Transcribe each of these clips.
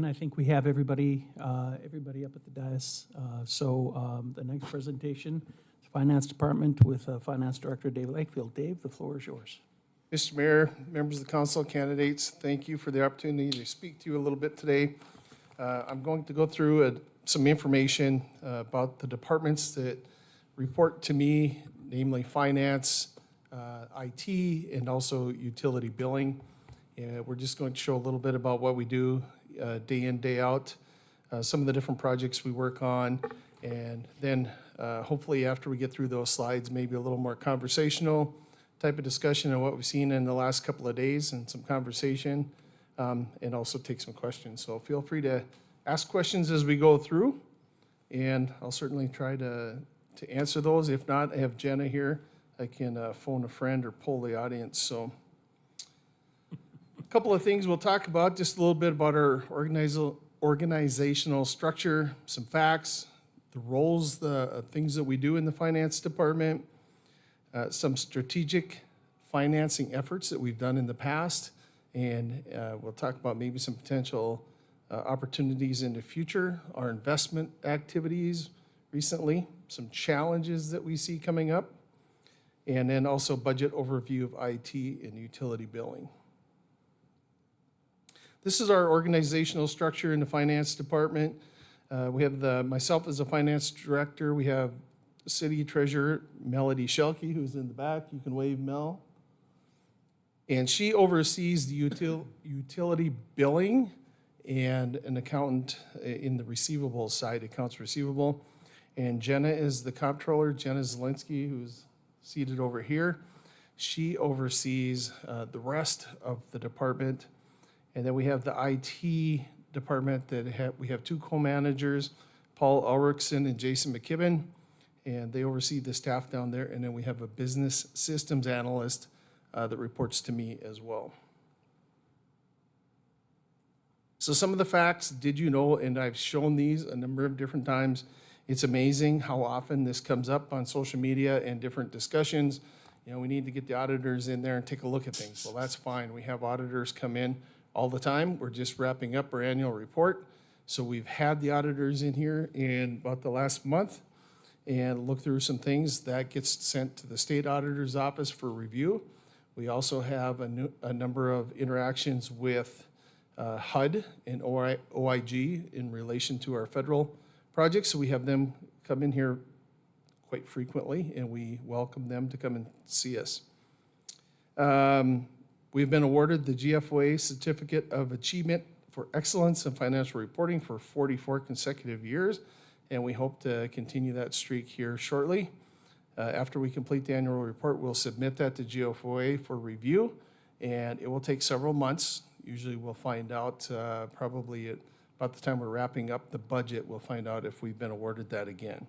I think we have everybody up at the dais. The next presentation, Finance Department with Finance Director Dave Lakefield. Dave, the floor is yours. Mr. Mayor, members of the council, candidates, thank you for the opportunity to speak to you a little bit today. I'm going to go through some information about the departments that report to me, namely finance, IT, and also utility billing. We're just going to show a little bit about what we do day in, day out, some of the different projects we work on, and then hopefully after we get through those slides, maybe a little more conversational type of discussion on what we've seen in the last couple of days and some conversation, and also take some questions. So feel free to ask questions as we go through, and I'll certainly try to answer those. If not, I have Jenna here. I can phone a friend or poll the audience. So a couple of things we'll talk about, just a little bit about our organizational structure, some facts, the roles, the things that we do in the finance department, some strategic financing efforts that we've done in the past, and we'll talk about maybe some potential opportunities in the future, our investment activities recently, some challenges that we see coming up, and then also budget overview of IT and utility billing. This is our organizational structure in the finance department. We have myself as a finance director. We have City Treasurer Melody Shelke, who's in the back. You can wave, Mel. And she oversees the utility billing and an accountant in the receivable side, accounts receivable. And Jenna is the comptroller, Jenna Zielinski, who's seated over here. She oversees the rest of the department. And then we have the IT department that we have two co-managers, Paul Ulrichson and Jason McKibben, and they oversee the staff down there. And then we have a business systems analyst that reports to me as well. So some of the facts, did you know, and I've shown these a number of different times. It's amazing how often this comes up on social media and different discussions. You know, we need to get the auditors in there and take a look at things. Well, that's fine. We have auditors come in all the time. We're just wrapping up our annual report. So we've had the auditors in here in about the last month and look through some things. That gets sent to the state auditor's office for review. We also have a number of interactions with HUD and OIG in relation to our federal projects. So we have them come in here quite frequently, and we welcome them to come and see us. We've been awarded the GFOA Certificate of Achievement for Excellence in Financial Reporting for 44 consecutive years, and we hope to continue that streak here shortly. After we complete the annual report, we'll submit that to GFOA for review, and it will take several months. Usually we'll find out probably at about the time we're wrapping up the budget, we'll find out if we've been awarded that again.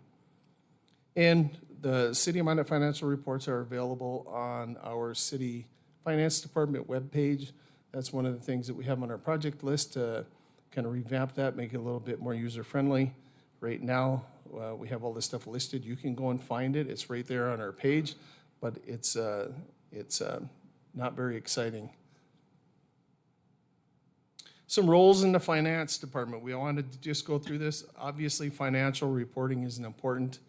And the City of Minot financial reports are available on our City Finance Department webpage. That's one of the things that we have on our project list to kind of revamp that, make it a little bit more user-friendly. Right now, we have all this stuff listed. You can go and find it. It's right there on our page, but it's not very exciting. Some roles in the finance department. We wanted to just go through this. Obviously, financial reporting is an important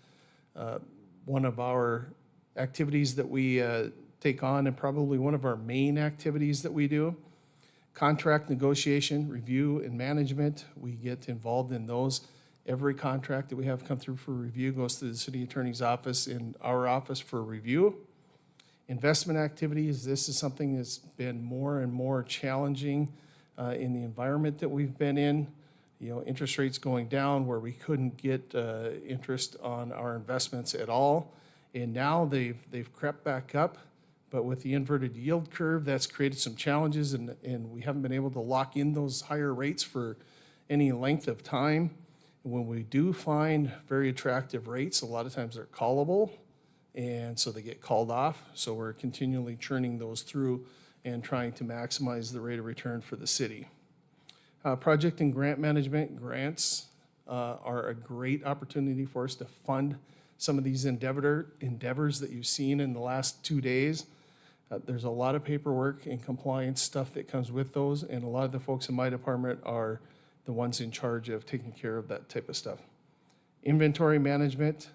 one of our activities that we take on, and probably one of our main activities that we do. Contract negotiation, review, and management. We get involved in those. Every contract that we have come through for review goes to the city attorney's office and our office for review. Investment activities. This is something that's been more and more challenging in the environment that we've been in. You know, interest rates going down where we couldn't get interest on our investments at all. And now they've crept back up. But with the inverted yield curve, that's created some challenges, and we haven't been able to lock in those higher rates for any length of time. And when we do find very attractive rates, a lot of times they're callable, and so they get called off. So we're continually churning those through and trying to maximize the rate of return for the city. Project and grant management. Grants are a great opportunity for us to fund some of these endeavors that you've seen in the last 2 days. There's a lot of paperwork and compliance stuff that comes with those, and a lot of the folks in my department are the ones in charge of taking care of that type of stuff. Inventory management,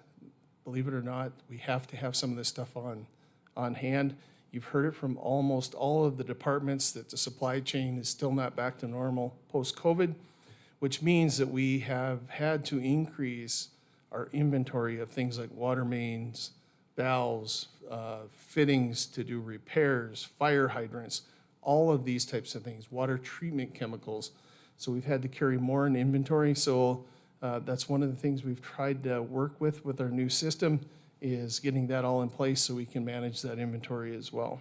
believe it or not, we have to have some of this stuff on hand. You've heard it from almost all of the departments that the supply chain is still not back to normal post-COVID, which means that we have had to increase our inventory of things like water mains, valves, fittings to do repairs, fire hydrants, all of these types of things, water treatment chemicals. So we've had to carry more in inventory. So that's one of the things we've tried to work with our new system, is getting that all in place so we can manage that inventory as well.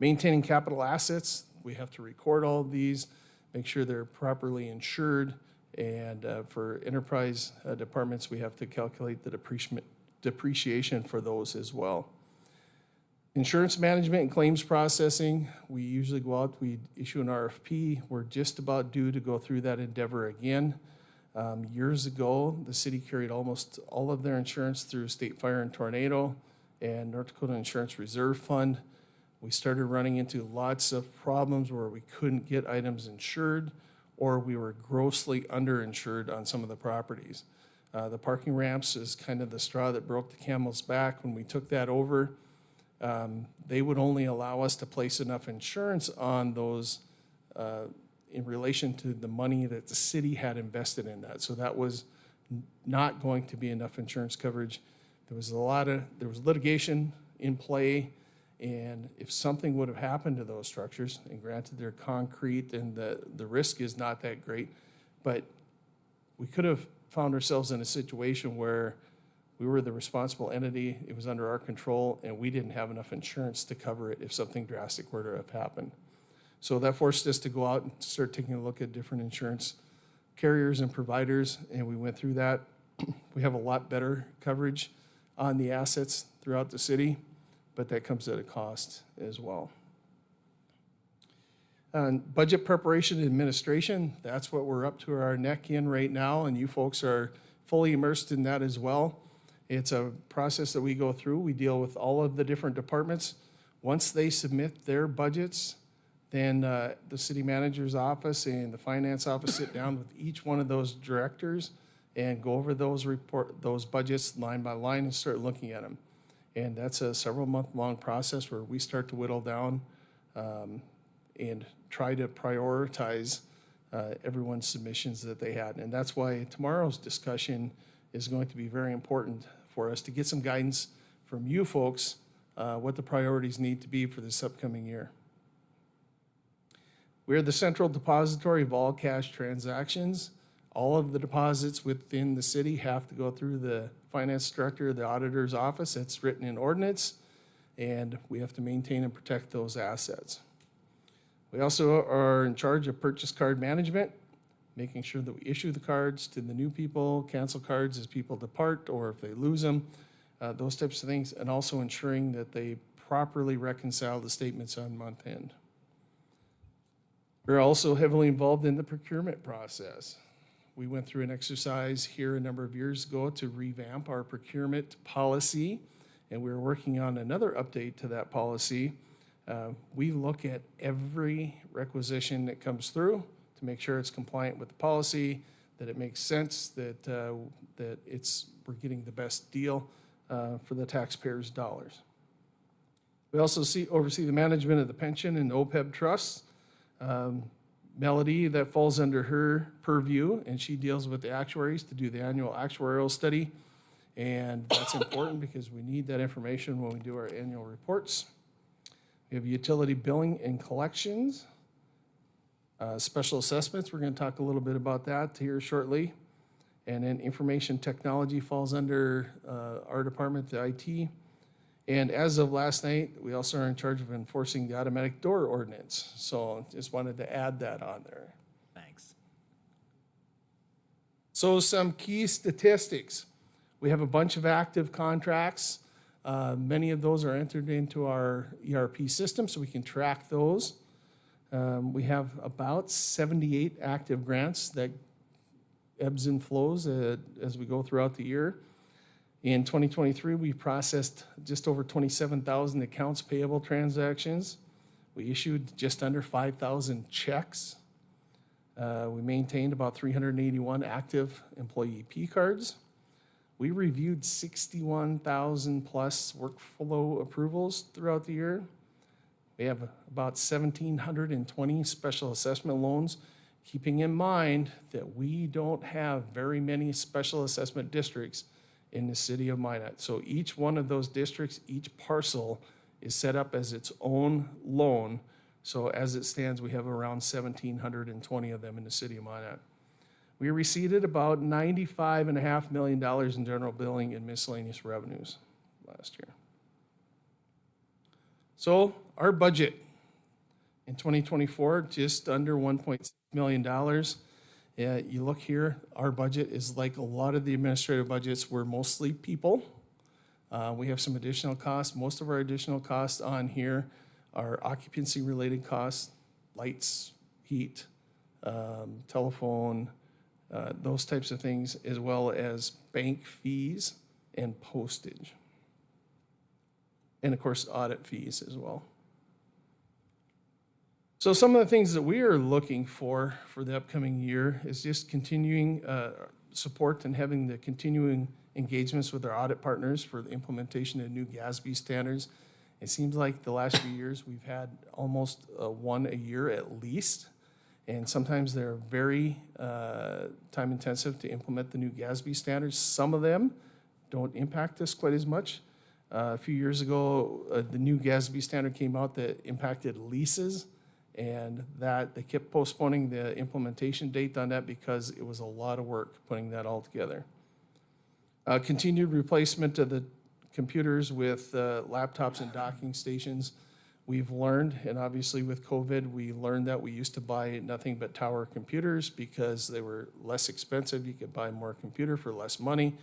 Maintaining capital assets, we have to record all of these, make sure they're properly insured, and for enterprise departments, we have to calculate the depreciation for those as well. Insurance management and claims processing, we usually go out, we issue an RFP. We're just about due to go through that endeavor again. Years ago, the city carried almost all of their insurance through State Fire and Tornado and North Dakota Insurance Reserve Fund. We started running into lots of problems where we couldn't get items insured, or we were grossly underinsured on some of the properties. The parking ramps is kind of the straw that broke the camel's back. When we took that over, they would only allow us to place enough insurance on those in relation to the money that the city had invested in that. So that was not going to be enough insurance coverage. There was litigation in play, and if something would have happened to those structures, and granted they're concrete and the risk is not that great, but we could have found ourselves in a situation where we were the responsible entity, it was under our control, and we didn't have enough insurance to cover it if something drastic were to have happened. So that forced us to go out and start taking a look at different insurance carriers and providers, and we went through that. We have a lot better coverage on the assets throughout the city, but that comes at a cost as well. Budget preparation and administration, that's what we're up to our neck in right now, and you folks are fully immersed in that as well. It's a process that we go through. We deal with all of the different departments. Once they submit their budgets, then the city manager's office and the finance office sit down with each one of those directors and go over those budgets line by line and start looking at them. And that's a several month long process where we start to whittle down and try to prioritize everyone's submissions that they had. And that's why tomorrow's discussion is going to be very important for us to get some guidance from you folks, what the priorities need to be for this upcoming year. We're the central depository of all cash transactions. All of the deposits within the city have to go through the finance director, the auditor's office. It's written in ordinance, and we have to maintain and protect those assets. We also are in charge of purchase card management, making sure that we issue the cards to the new people, cancel cards as people depart or if they lose them, those types of things, and also ensuring that they properly reconcile the statements on month end. We're also heavily involved in the procurement process. We went through an exercise here a number of years ago to revamp our procurement policy, and we're working on another update to that policy. We look at every requisition that comes through to make sure it's compliant with the policy, that it makes sense, that we're getting the best deal for the taxpayers' dollars. We also oversee the management of the pension and OPEB trusts. Melody, that falls under her purview, and she deals with the actuaries to do the annual actuarial study. And that's important because we need that information when we do our annual reports. We have utility billing and collections. Special assessments, we're going to talk a little bit about that here shortly. And then information technology falls under our department, the IT. And as of last night, we also are in charge of enforcing the automatic door ordinance. So just wanted to add that on there. Thanks. So some key statistics. We have a bunch of active contracts. Many of those are entered into our ERP system, so we can track those. We have about 78 active grants that ebbs and flows as we go throughout the year. In 2023, we processed just over 27,000 accounts payable transactions. We issued just under 5,000 checks. We maintained about 381 active employee P cards. We reviewed 61,000 plus workflow approvals throughout the year. We have about 1,720 special assessment loans, keeping in mind that we don't have very many special assessment districts in the city of Minot. So each one of those districts, each parcel is set up as its own loan. So as it stands, we have around 1,720 of them in the city of Minot. We received about $95.5 million in general billing and miscellaneous revenues last year. So our budget in 2024, just under $1.6 million. You look here, our budget is like a lot of the administrative budgets. We're mostly people. We have some additional costs. Most of our additional costs on here are occupancy-related costs, lights, heat, telephone, those types of things, as well as bank fees and postage. And of course, audit fees as well. So some of the things that we are looking for the upcoming year is just continuing support and having the continuing engagements with our audit partners for the implementation of new GASB standards. It seems like the last few years we've had almost one a year at least, and sometimes they're very time intensive to implement the new GASB standards. Some of them don't impact us quite as much. A few years ago, the new GASB standard came out that impacted leases, and that they kept postponing the implementation date on that because it was a lot of work putting that all together. Continued replacement of the computers with laptops and docking stations. We've learned, and obviously with COVID, we learned that we used to buy nothing but tower computers because they were less expensive. You could buy more computer for less money.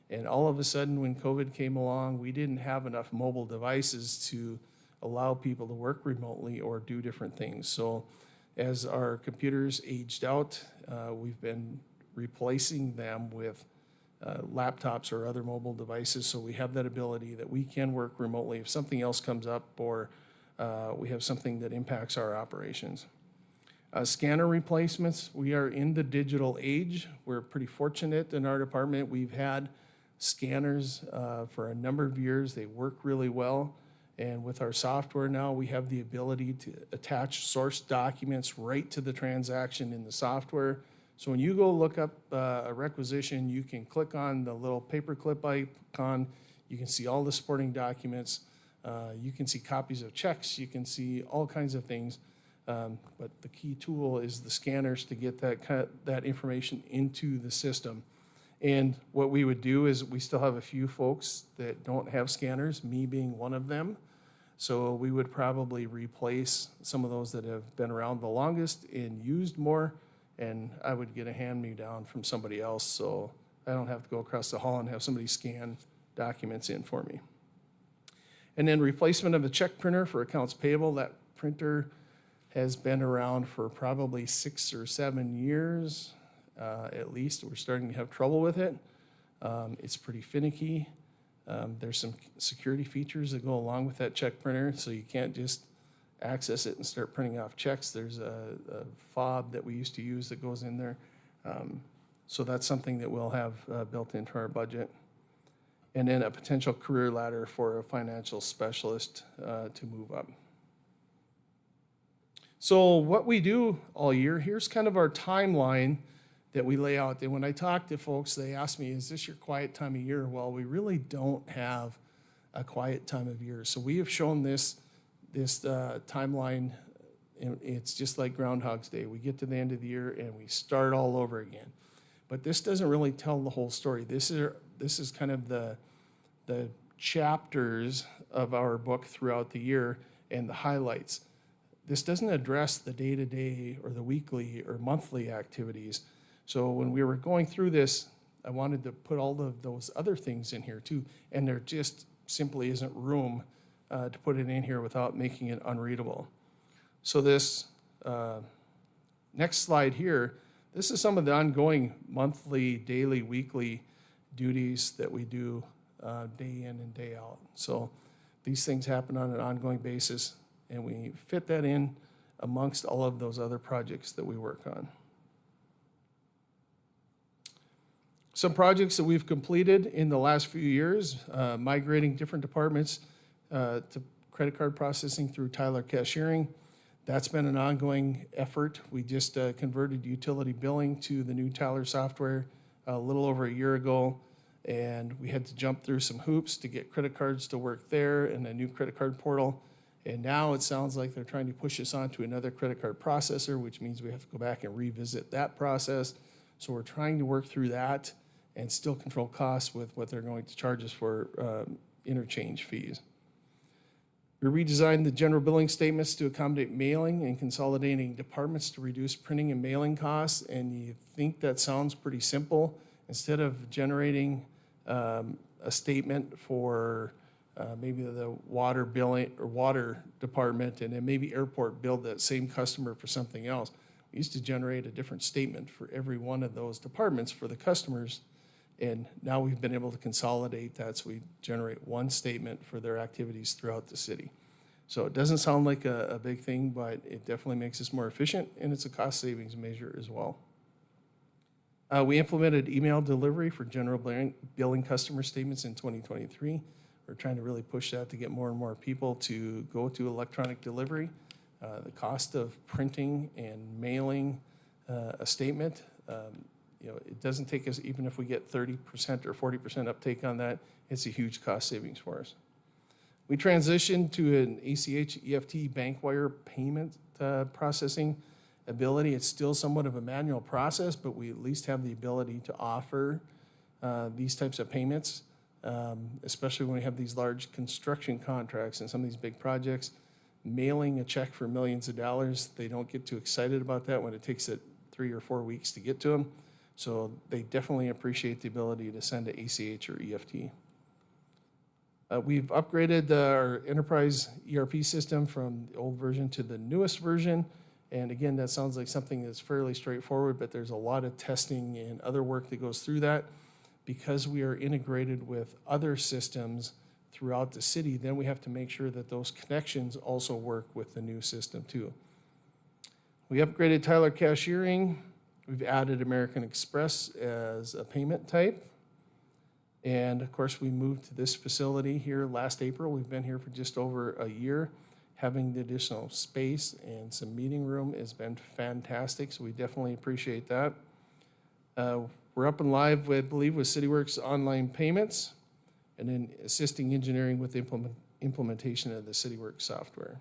And all of a sudden, when COVID came along, we didn't have enough mobile devices to allow people to work remotely or do different things. So as our computers aged out, we've been replacing them with laptops or other mobile devices, so we have that ability that we can work remotely if something else comes up or we have something that impacts our operations. Scanner replacements, we are in the digital age. We're pretty fortunate in our department. We've had scanners for a number of years. They work really well. And with our software now, we have the ability to attach source documents right to the transaction in the software. So when you go look up a requisition, you can click on the little paperclip icon. You can see all the supporting documents. You can see copies of checks. You can see all kinds of things. But the key tool is the scanners to get that information into the system. And what we would do is we still have a few folks that don't have scanners, me being one of them. So we would probably replace some of those that have been around the longest and used more, and I would get a hand-me-down from somebody else so I don't have to go across the hall and have somebody scan documents in for me. And then replacement of a check printer for accounts payable. That printer has been around for probably 6 or 7 years. At least we're starting to have trouble with it. It's pretty finicky. There's some security features that go along with that check printer, so you can't just access it and start printing off checks. There's a fob that we used to use that goes in there. So that's something that we'll have built into our budget. And then a potential career ladder for a financial specialist to move up. So what we do all year, here's kind of our timeline that we lay out. And when I talk to folks, they ask me, is this your quiet time of year? Well, we really don't have a quiet time of year. So we have shown this timeline. It's just like Groundhog's Day. We get to the end of the year and we start all over again. But this doesn't really tell the whole story. This is kind of the chapters of our book throughout the year and the highlights. This doesn't address the day-to-day or the weekly or monthly activities. So when we were going through this, I wanted to put all of those other things in here too, and there just simply isn't room to put it in here without making it unreadable. So this next slide here, this is some of the ongoing monthly, daily, weekly duties that we do day in and day out. So these things happen on an ongoing basis, and we fit that in amongst all of those other projects that we work on. Some projects that we've completed in the last few years, migrating different departments to credit card processing through Tyler Cashiering. That's been an ongoing effort. We just converted utility billing to the new Tyler software a little over a year ago, and we had to jump through some hoops to get credit cards to work there and a new credit card portal. And now it sounds like they're trying to push us onto another credit card processor, which means we have to go back and revisit that process. So we're trying to work through that and still control costs with what they're going to charge us for interchange fees. We redesigned the general billing statements to accommodate mailing and consolidating departments to reduce printing and mailing costs. And you think that sounds pretty simple. Instead of generating a statement for maybe the water billing or water department and then maybe airport billed that same customer for something else, we used to generate a different statement for every one of those departments for the customers. And now we've been able to consolidate that, so we generate one statement for their activities throughout the city. So it doesn't sound like a big thing, but it definitely makes us more efficient, and it's a cost savings measure as well. We implemented email delivery for general billing customer statements in 2023. We're trying to really push that to get more and more people to go to electronic delivery. The cost of printing and mailing a statement, it doesn't take us, even if we get 30% or 40% uptake on that, it's a huge cost savings for us. We transitioned to an ACH EFT bank wire payment processing ability. It's still somewhat of a manual process, but we at least have the ability to offer these types of payments, especially when we have these large construction contracts and some of these big projects. Mailing a check for millions of dollars, they don't get too excited about that when it takes it 3 or 4 weeks to get to them. So they definitely appreciate the ability to send to ACH or EFT. We've upgraded our enterprise ERP system from the old version to the newest version. And again, that sounds like something that's fairly straightforward, but there's a lot of testing and other work that goes through that. Because we are integrated with other systems throughout the city, then we have to make sure that those connections also work with the new system too. We upgraded Tyler Cashiering. We've added American Express as a payment type. And of course, we moved to this facility here last April. We've been here for just over a year. Having the additional space and some meeting room has been fantastic, so we definitely appreciate that. We're up and live, I believe, with CityWorks online payments, and then assisting engineering with the implementation of the CityWorks software.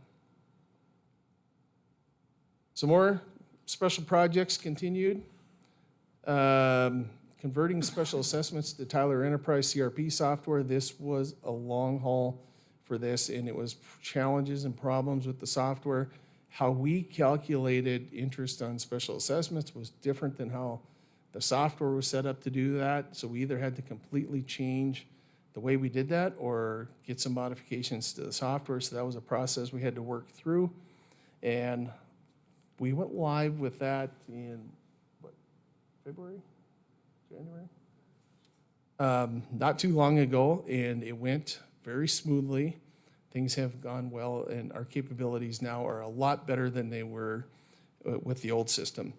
Some more special projects continued. Converting special assessments to Tyler Enterprise CRP software. This was a long haul for this, and it was challenges and problems with the software. How we calculated interest on special assessments was different than how the software was set up to do that. So we either had to completely change the way we did that or get some modifications to the software. So that was a process we had to work through. And we went live with that in, February? January? Not too long ago, and it went very smoothly. Things have gone well, and our capabilities now are a lot better than they were with the old system.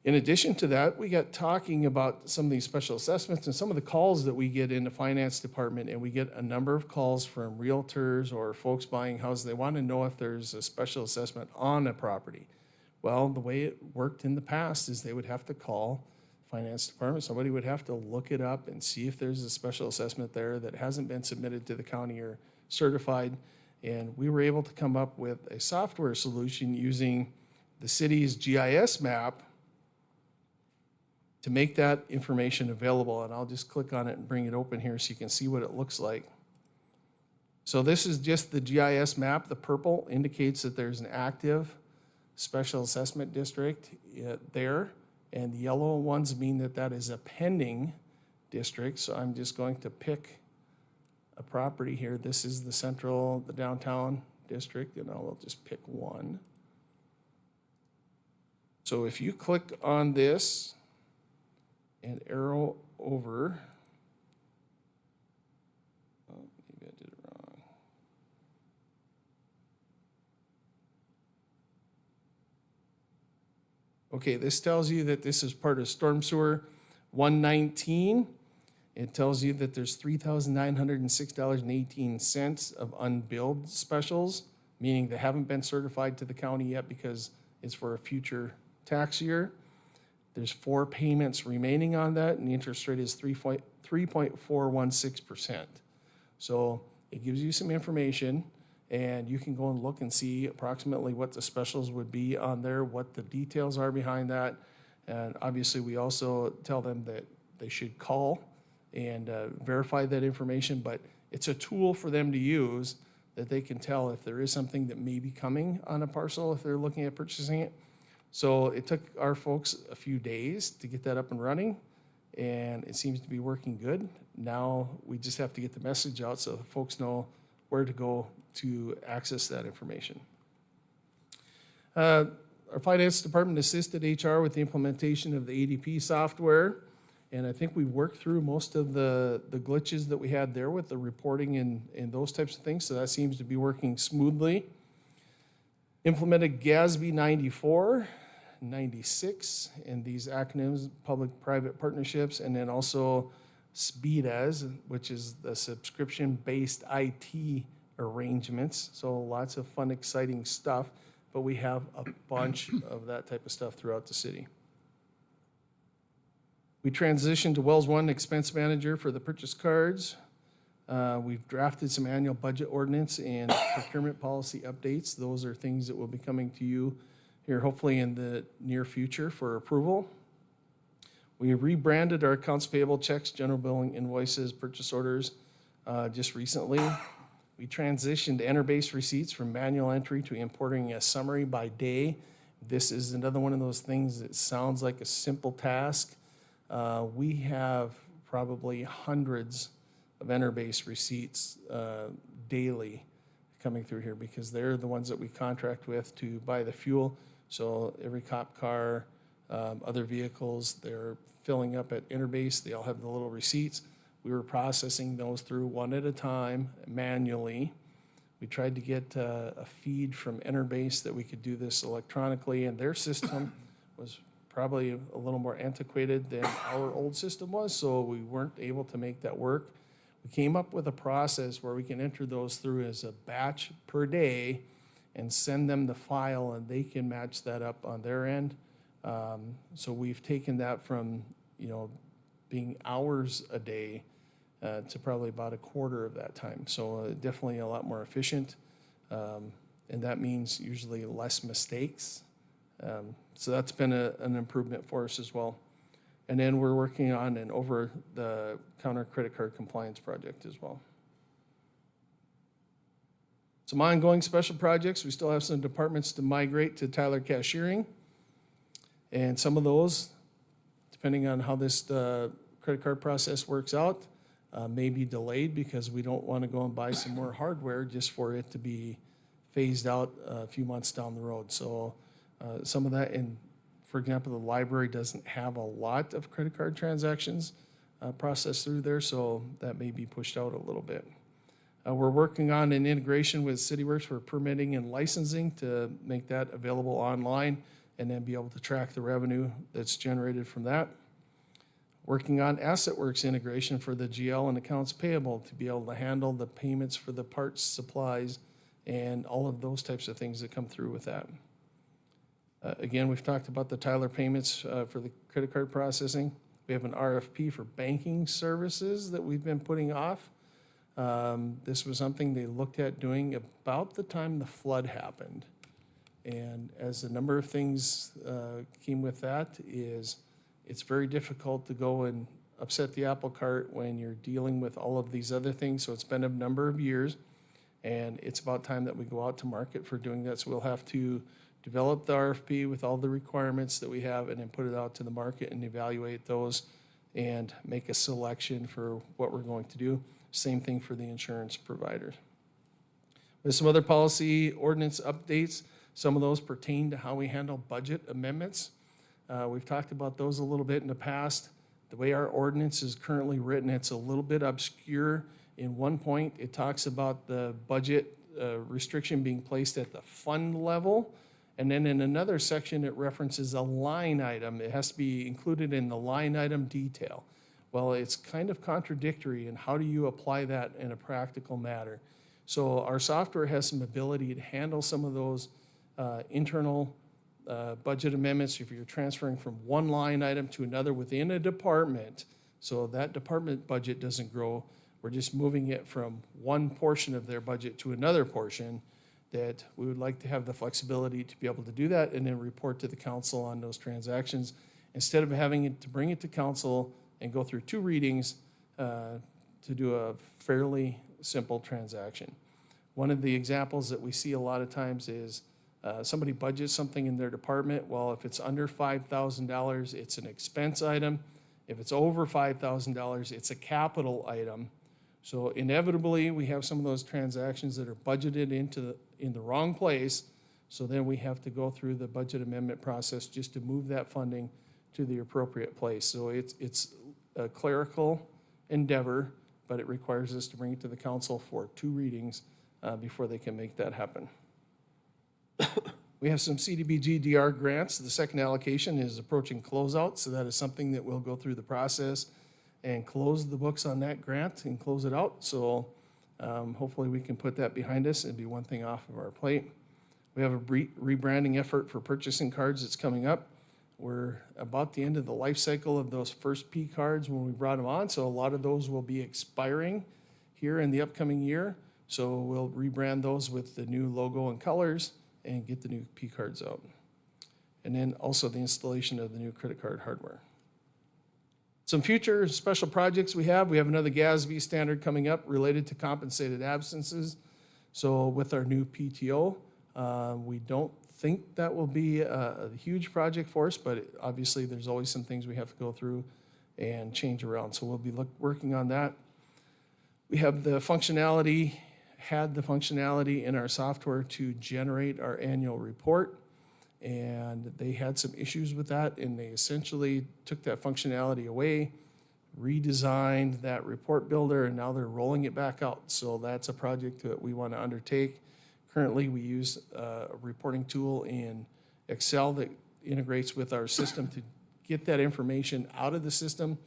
In addition to that, we got talking about some of these special assessments and some of the calls that we get in the finance department, and we get a number of calls from realtors or folks buying houses. They want to know if there's a special assessment on a property. Well, the way it worked in the past is they would have to call finance department. Somebody would have to look it up and see if there's a special assessment there that hasn't been submitted to the county or certified. And we were able to come up with a software solution using the city's GIS map to make that information available. And I'll just click on it and bring it open here so you can see what it looks like. So this is just the GIS map. The purple indicates that there's an active special assessment district there. And the yellow ones mean that that is a pending district. So I'm just going to pick a property here. This is the downtown district, and I'll just pick one. So if you click on this and arrow over, oh, maybe I did it wrong. Okay, this tells you that this is part of storm sewer. 119, it tells you that there's $3,906.18 of unbilled specials, meaning they haven't been certified to the county yet because it's for a future tax year. There's 4 payments remaining on that, and the interest rate is 3.416%. So it gives you some information, and you can go and look and see approximately what the specials would be on there, what the details are behind that. And obviously, we also tell them that they should call and verify that information, but it's a tool for them to use that they can tell if there is something that may be coming on a parcel if they're looking at purchasing it. So it took our folks a few days to get that up and running, and it seems to be working good. Now we just have to get the message out so folks know where to go to access that information. Our finance department assisted HR with the implementation of the ADP software, and I think we worked through most of the glitches that we had there with the reporting and those types of things, so that seems to be working smoothly. Implemented GASB 94, 96, and these acronyms, public-private partnerships, and then also SBEDAS, which is the subscription-based IT arrangements. So lots of fun, exciting stuff, but we have a bunch of that type of stuff throughout the city. We transitioned to Wells One Expense Manager for the purchase cards. We've drafted some annual budget ordinance and procurement policy updates. Those are things that will be coming to you here hopefully in the near future for approval. We rebranded our accounts payable, checks, general billing, invoices, purchase orders just recently. We transitioned Enter-based receipts from manual entry to importing a summary by day. This is another one of those things that sounds like a simple task. We have probably hundreds of Enter-based receipts daily coming through here because they're the ones that we contract with to buy the fuel. So every cop car, other vehicles, they're filling up at Enter-based. They all have the little receipts. We were processing those through one at a time manually. We tried to get a feed from Enter-based that we could do this electronically, and their system was probably a little more antiquated than our old system was, so we weren't able to make that work. We came up with a process where we can enter those through as a batch per day and send them the file, and they can match that up on their end. So we've taken that from, being hours a day to probably about a quarter of that time. So definitely a lot more efficient, and that means usually less mistakes. So that's been an improvement for us as well. And then we're working on an over-the-counter credit card compliance project as well. Some ongoing special projects. We still have some departments to migrate to Tyler Cashiering. And some of those, depending on how this credit card process works out, may be delayed because we don't want to go and buy some more hardware just for it to be phased out a few months down the road. So some of that, and for example, the library doesn't have a lot of credit card transactions processed through there, so that may be pushed out a little bit. We're working on an integration with CityWorks for permitting and licensing to make that available online and then be able to track the revenue that's generated from that. Working on AssetWorks integration for the GL and accounts payable to be able to handle the payments for the parts, supplies, and all of those types of things that come through with that. Again, we've talked about the Tyler payments for the credit card processing. We have an RFP for banking services that we've been putting off. This was something they looked at doing about the time the flood happened. And as a number of things came with that is it's very difficult to go and upset the apple cart when you're dealing with all of these other things. So it's been a number of years, and it's about time that we go out to market for doing that. So we'll have to develop the RFP with all the requirements that we have and then put it out to the market and evaluate those and make a selection for what we're going to do. Same thing for the insurance providers. There's some other policy ordinance updates. Some of those pertain to how we handle budget amendments. We've talked about those a little bit in the past. The way our ordinance is currently written, it's a little bit obscure. In one point, it talks about the budget restriction being placed at the fund level, And then in another section, it references a line item. It has to be included in the line item detail. Well, it's kind of contradictory, and how do you apply that in a practical matter? So our software has some ability to handle some of those internal budget amendments if you're transferring from one line item to another within a department. So that department budget doesn't grow. We're just moving it from one portion of their budget to another portion, that we would like to have the flexibility to be able to do that and then report to the council on those transactions, instead of having it to bring it to council and go through 2 readings to do a fairly simple transaction. One of the examples that we see a lot of times is somebody budgets something in their department. Well, if it's under $5,000, it's an expense item. If it's over $5,000, it's a capital item. So inevitably, we have some of those transactions that are budgeted in the wrong place. So then we have to go through the budget amendment process just to move that funding to the appropriate place. So it's a clerical endeavor, but it requires us to bring it to the council for 2 readings before they can make that happen. We have some CDBG DR grants. The second allocation is approaching closeout, so that is something that we'll go through the process and close the books on that grant and close it out. So hopefully we can put that behind us and be one thing off of our plate. We have a rebranding effort for purchasing cards that's coming up. We're about the end of the life cycle of those first P cards when we brought them on, so a lot of those will be expiring here in the upcoming year. So we'll rebrand those with the new logo and colors and get the new P cards out. And then also the installation of the new credit card hardware. Some future special projects we have another GASB standard coming up related to compensated absences. So with our new PTO, we don't think that will be a huge project for us, but obviously there's always some things we have to go through and change around. So we'll be working on that. We have the functionality in our software to generate our annual report, and they had some issues with that, and they essentially took that functionality away, redesigned that report builder, and now they're rolling it back out. So that's a project that we want to undertake. Currently, we use a reporting tool in Excel that integrates with our system to get that information out of the system,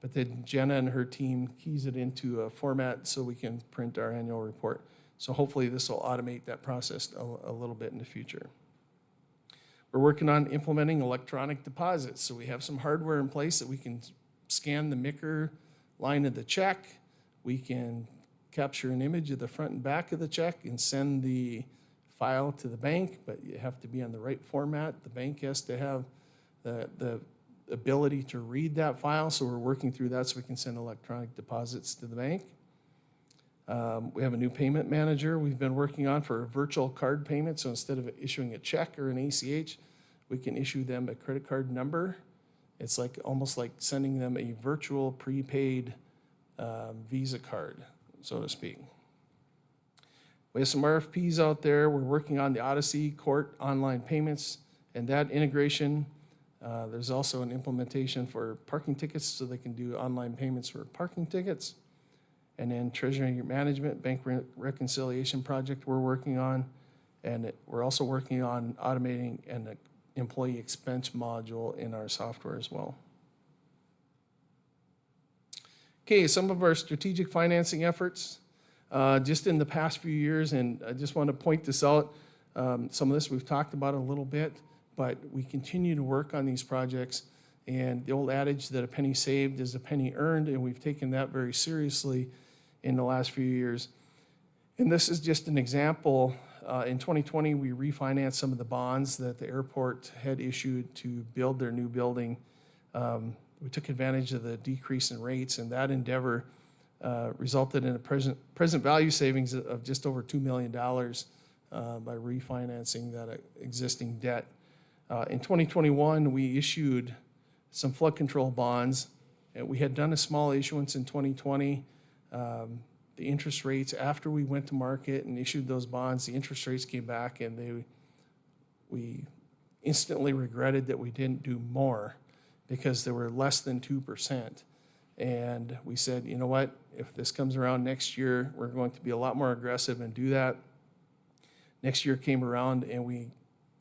but then Jenna and her team keys it into a format so we can print our annual report. So hopefully this will automate that process a little bit in the future. We're working on implementing electronic deposits. So we have some hardware in place that we can scan the MICR line of the check. We can capture an image of the front and back of the check and send the file to the bank, but you have to be on the right format. The bank has to have the ability to read that file, so we're working through that so we can send electronic deposits to the bank. We have a new payment manager we've been working on for a virtual card payment, so instead of issuing a check or an ACH, we can issue them a credit card number. It's like almost like sending them a virtual prepaid Visa card, so to speak. We have some RFPs out there. We're working on the Odyssey Court online payments and that integration. There's also an implementation for parking tickets so they can do online payments for parking tickets. And then treasury management, bank reconciliation project we're working on. And we're also working on automating an employee expense module in our software as well. Okay, some of our strategic financing efforts just in the past few years, and I just want to point this out. Some of this we've talked about a little bit, but we continue to work on these projects. And the old adage that a penny saved is a penny earned, and we've taken that very seriously in the last few years. And this is just an example. In 2020, we refinanced some of the bonds that the airport had issued to build their new building. We took advantage of the decrease in rates, and that endeavor resulted in a present value savings of just over $2 million by refinancing that existing debt. In 2021, we issued some flood control bonds. And we had done a small issuance in 2020. The interest rates, after we went to market and issued those bonds, the interest rates came back, and we instantly regretted that we didn't do more because they were less than 2%. And we said, you know what, if this comes around next year, we're going to be a lot more aggressive and do that. Next year came around, and we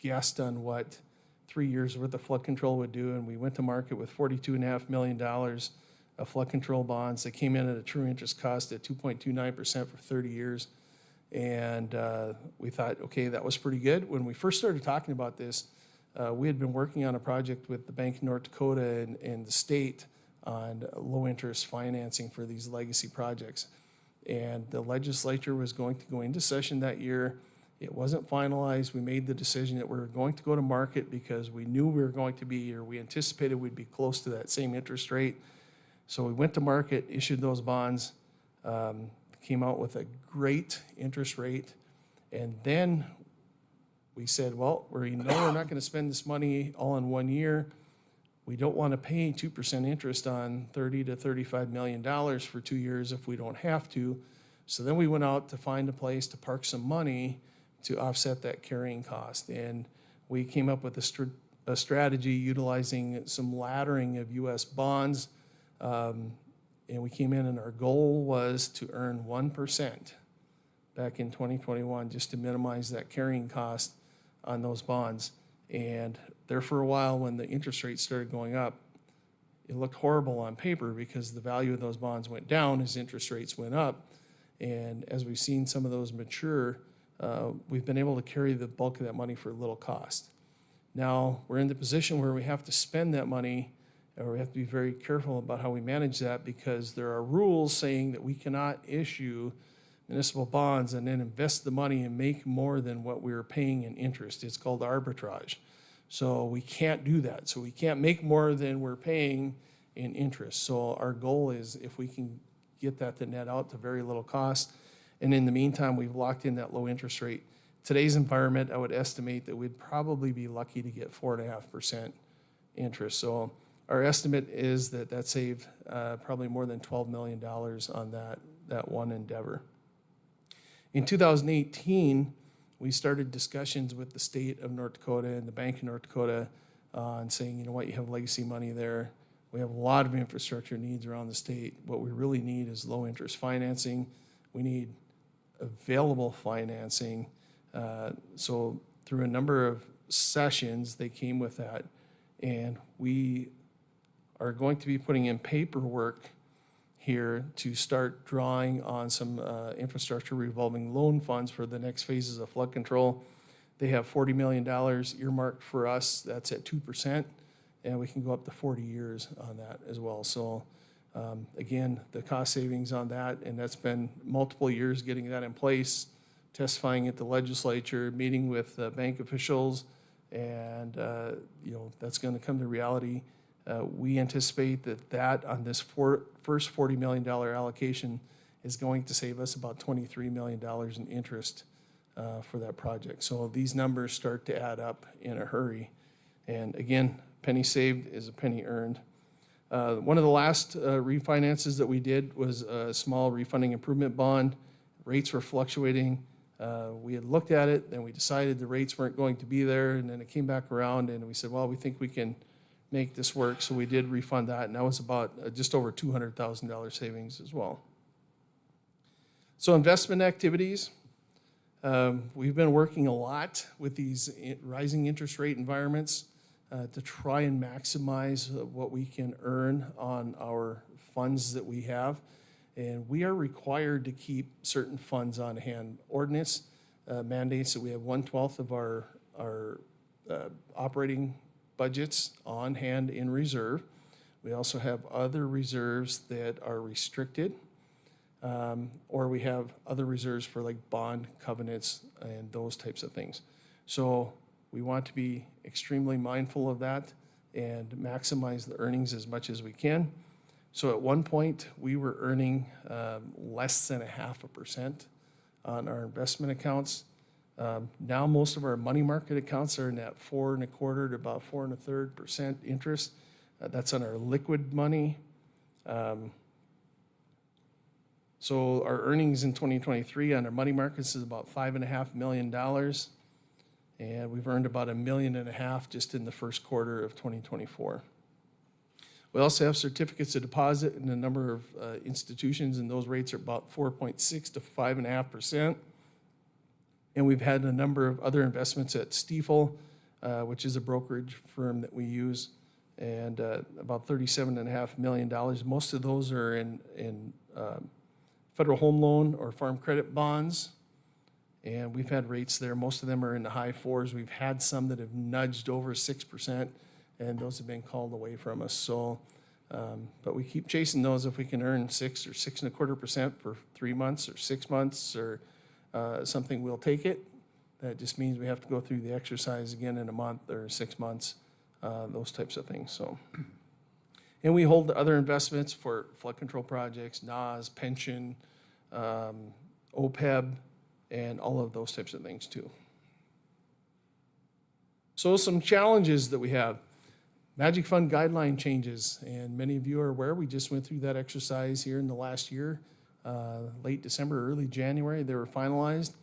guessed on what 3 years worth of flood control would do, and we went to market with $42.5 million of flood control bonds that came in at a true interest cost at 2.29% for 30 years. And we thought, okay, that was pretty good. When we first started talking about this, we had been working on a project with the Bank of North Dakota and the state on low-interest financing for these legacy projects. And the legislature was going to go into session that year. It wasn't finalized. We made the decision that we were going to go to market because we knew we were going to be, or we anticipated we'd be close to that same interest rate. So we went to market, issued those bonds, came out with a great interest rate, and then we said, well, we're not going to spend this money all in 1 year. We don't want to pay 2% interest on $30 to $35 million for 2 years if we don't have to. So then we went out to find a place to park some money to offset that carrying cost. And we came up with a strategy utilizing some laddering of U.S. bonds. And we came in and our goal was to earn 1% back in 2021 just to minimize that carrying cost on those bonds. And there for a while when the interest rates started going up, it looked horrible on paper because the value of those bonds went down as interest rates went up. And as we've seen some of those mature, we've been able to carry the bulk of that money for little cost. Now we're in the position where we have to spend that money, or we have to be very careful about how we manage that because there are rules saying that we cannot issue municipal bonds and then invest the money and make more than what we were paying in interest. It's called arbitrage. So we can't do that. So we can't make more than we're paying in interest. So our goal is if we can get that to net out to very little cost. And in the meantime, we've locked in that low interest rate. Today's environment, I would estimate that we'd probably be lucky to get 4.5% interest. So our estimate is that saved probably more than $12 million on that one endeavor. In 2018, we started discussions with the state of North Dakota and the Bank of North Dakota on saying, you know what, you have legacy money there. We have a lot of infrastructure needs around the state. What we really need is low interest financing. We need available financing. So through a number of sessions, they came with that. And we are going to be putting in paperwork here to start drawing on some infrastructure revolving loan funds for the next phases of flood control. They have $40 million earmarked for us. That's at 2%, and we can go up to 40 years on that as well. So again, the cost savings on that, and that's been multiple years getting that in place, testifying at the legislature, meeting with bank officials, and that's going to come to reality. We anticipate that on this first $40 million allocation is going to save us about $23 million in interest for that project. So these numbers start to add up in a hurry. And again, penny saved is a penny earned. One of the last refinances that we did was a small refunding improvement bond. Rates were fluctuating. We had looked at it, then we decided the rates weren't going to be there, and then it came back around, and we said, well, we think we can make this work, so we did refund that, and that was about just over $200,000 savings as well. So investment activities, we've been working a lot with these rising interest rate environments to try and maximize what we can earn on our funds that we have, and we are required to keep certain funds on hand. Ordinance mandates that we have 1/12 of our operating budgets on hand in reserve. We also have other reserves that are restricted, or we have other reserves for like bond covenants and those types of things. So we want to be extremely mindful of that and maximize the earnings as much as we can. So at one point, we were earning less than 0.5% on our investment accounts. Now most of our money market accounts are in that 4.25% to about 4.33% interest. That's on our liquid money. So our earnings in 2023 on our money markets is about $5.5 million, and we've earned about $1.5 million just in the first quarter of 2024. We also have certificates of deposit in a number of institutions, and those rates are about 4.6% to 5.5%. And we've had a number of other investments at Stiefel which is a brokerage firm that we use, and about $37.5 million. Most of those are in federal home loan or farm credit bonds, and we've had rates there. Most of them are in the high fours. We've had some that have nudged over 6%, and those have been called away from us. So, but we keep chasing those. If we can earn 6 or 6.25% for 3 months or 6 months or something, we'll take it. That just means we have to go through the exercise again in a month or 6 months, those types of things. So, and we hold other investments for flood control projects, NAS, pension, OPEB, and all of those types of things too. So some challenges that we have. Magic Fund guideline changes, and many of you are aware, we just went through that exercise here in the last year, late December, early January, they were finalized.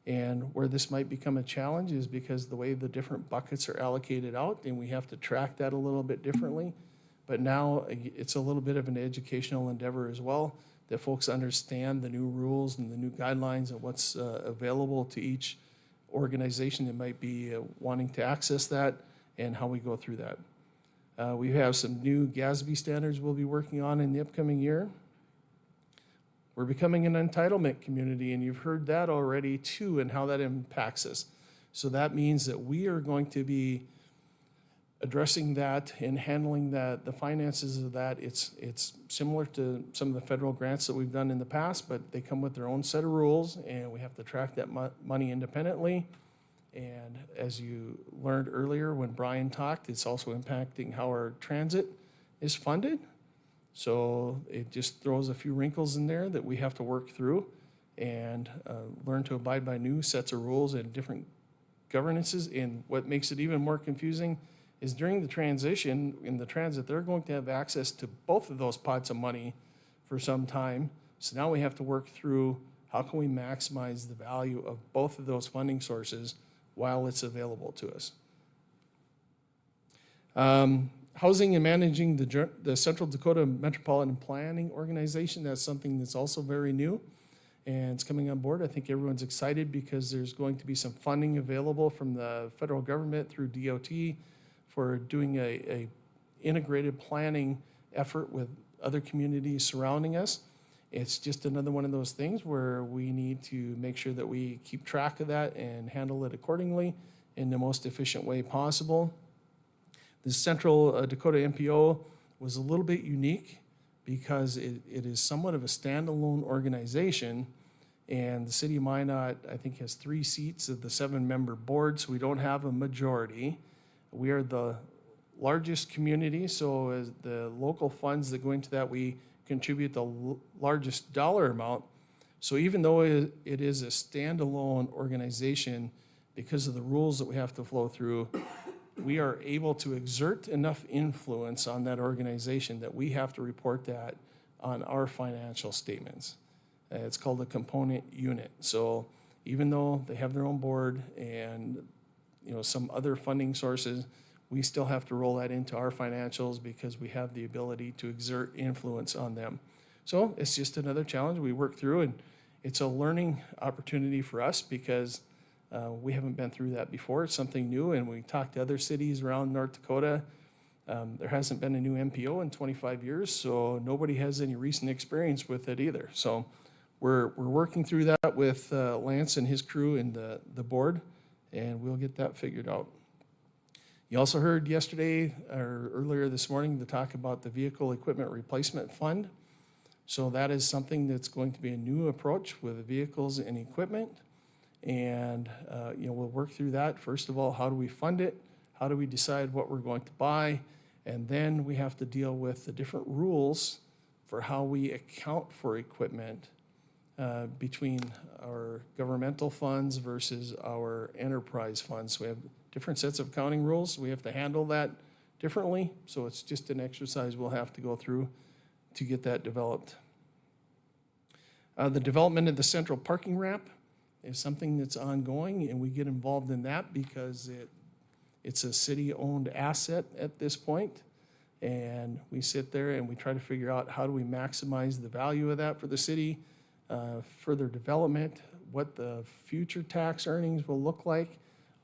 And where this might become a challenge is because the way the different buckets are allocated out, and we have to track that a little bit differently. But now it's a little bit of an educational endeavor as well, that folks understand the new rules and the new guidelines and what's available to each organization that might be wanting to access that and how we go through that. We have some new GASB standards we'll be working on in the upcoming year. We're becoming an entitlement community, and you've heard that already too, and how that impacts us. So that means that we are going to be addressing that and handling that, the finances of that. It's similar to some of the federal grants that we've done in the past, but they come with their own set of rules, and we have to track that money independently. And as you learned earlier when Brian talked, it's also impacting how our transit is funded. So it just throws a few wrinkles in there that we have to work through and learn to abide by new sets of rules and different governances. And what makes it even more confusing is during the transition in the transit, they're going to have access to both of those pots of money for some time. So now we have to work through how can we maximize the value of both of those funding sources while it's available to us. Housing and managing the Central Dakota Metropolitan Planning Organization, that's something that's also very new, and it's coming on board. I think everyone's excited because there's going to be some funding available from the federal government through DOT for doing a integrated planning effort with other communities surrounding us. It's just another one of those things where we need to make sure that we keep track of that and handle it accordingly in the most efficient way possible. The Central Dakota MPO was a little bit unique because it is somewhat of a standalone organization, and the city of Minot, I think, has 3 seats of the 7-member board, so we don't have a majority. We are the largest community, so as the local funds that go into that, we contribute the largest dollar amount. So even though it is a standalone organization, because of the rules that we have to flow through, we are able to exert enough influence on that organization that we have to report that on our financial statements. It's called a component unit. So even though they have their own board and some other funding sources, we still have to roll that into our financials because we have the ability to exert influence on them. So it's just another challenge we work through, and it's a learning opportunity for us because we haven't been through that before. It's something new, and we talked to other cities around North Dakota. There hasn't been a new MPO in 25 years, so nobody has any recent experience with it either. So we're working through that with Lance and his crew and the board, and we'll get that figured out. You also heard yesterday or earlier this morning the talk about the Vehicle Equipment Replacement Fund. So that is something that's going to be a new approach with vehicles and equipment. And we'll work through that. First of all, how do we fund it? How do we decide what we're going to buy? And then we have to deal with the different rules for how we account for equipment between our governmental funds versus our enterprise funds. So we have different sets of accounting rules. We have to handle that differently. So it's just an exercise we'll have to go through to get that developed. The development of the central parking ramp is something that's ongoing, and we get involved in that because it's a city-owned asset at this point. And we sit there and we try to figure out how do we maximize the value of that for the city, further development, what the future tax earnings will look like,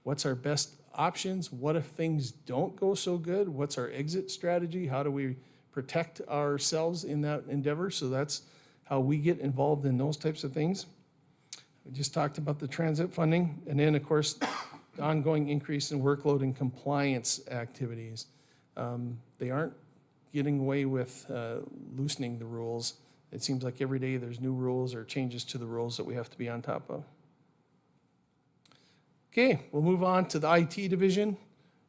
what's our best options? What if things don't go so good? What's our exit strategy? How do we protect ourselves in that endeavor? So that's how we get involved in those types of things. We just talked about the transit funding, and then, of course, the ongoing increase in workload and compliance activities. They aren't getting away with loosening the rules. It seems like every day there's new rules or changes to the rules that we have to be on top of. Okay, we'll move on to the IT division,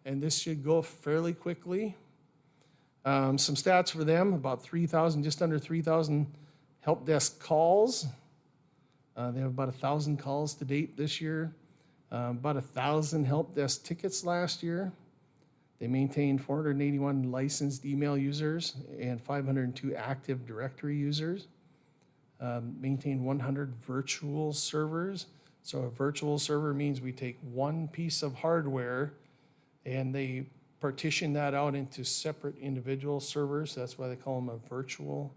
and this should go fairly quickly. Some stats for them, about 3,000, just under 3,000 help desk calls. They have about 1,000 calls to date this year, about 1,000 help desk tickets last year. They maintained 481 licensed email users and 502 active directory users. Maintained 100 virtual servers. So a virtual server means we take one piece of hardware and they partition that out into separate individual servers. That's why they call them a virtual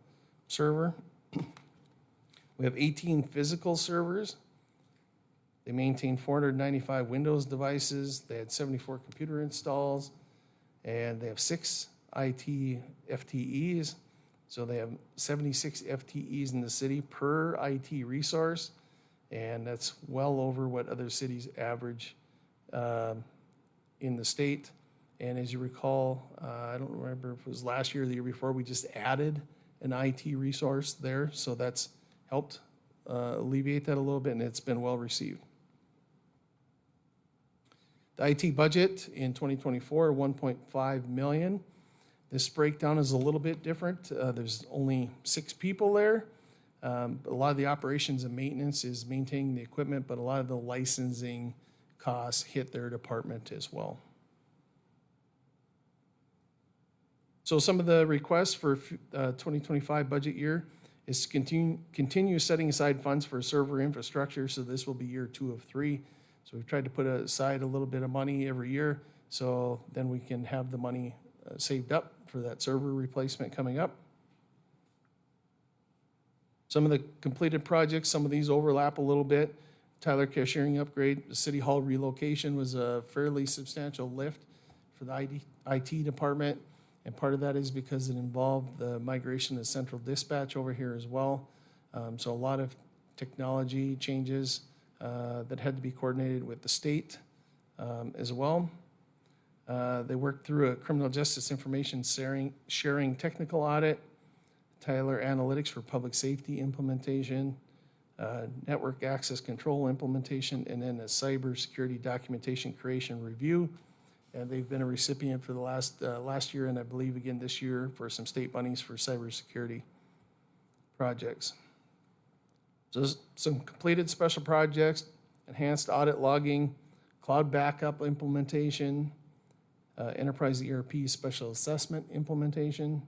server. We have 18 physical servers. They maintain 495 Windows devices. They had 74 computer installs, and they have 6 IT FTEs. So they have 76 FTEs in the city per IT resource, and that's well over what other cities average in the state. And as you recall, I don't remember if it was last year or the year before, we just added an IT resource there, so that's helped alleviate that a little bit, and it's been well received. The IT budget in 2024, $1.5 million. This breakdown is a little bit different. There's only 6 people there. A lot of the operations and maintenance is maintaining the equipment, but a lot of the licensing costs hit their department as well. So some of the requests for 2025 budget year is to continue setting aside funds for server infrastructure. So this will be year 2 of 3. So we've tried to put aside a little bit of money every year, so then we can have the money saved up for that server replacement coming up. Some of the completed projects, some of these overlap a little bit. Tyler cashiering upgrade, the city hall relocation was a fairly substantial lift for the IT department. And part of that is because it involved the migration of central dispatch over here as well. So a lot of technology changes that had to be coordinated with the state as well. They worked through a criminal justice information sharing technical audit, Tyler Analytics for public safety implementation, network access control implementation, and then a cybersecurity documentation creation review. And they've been a recipient for the last year, and I believe again this year, for some state monies for cybersecurity projects. So some completed special projects, enhanced audit logging, cloud backup implementation, enterprise ERP special assessment implementation.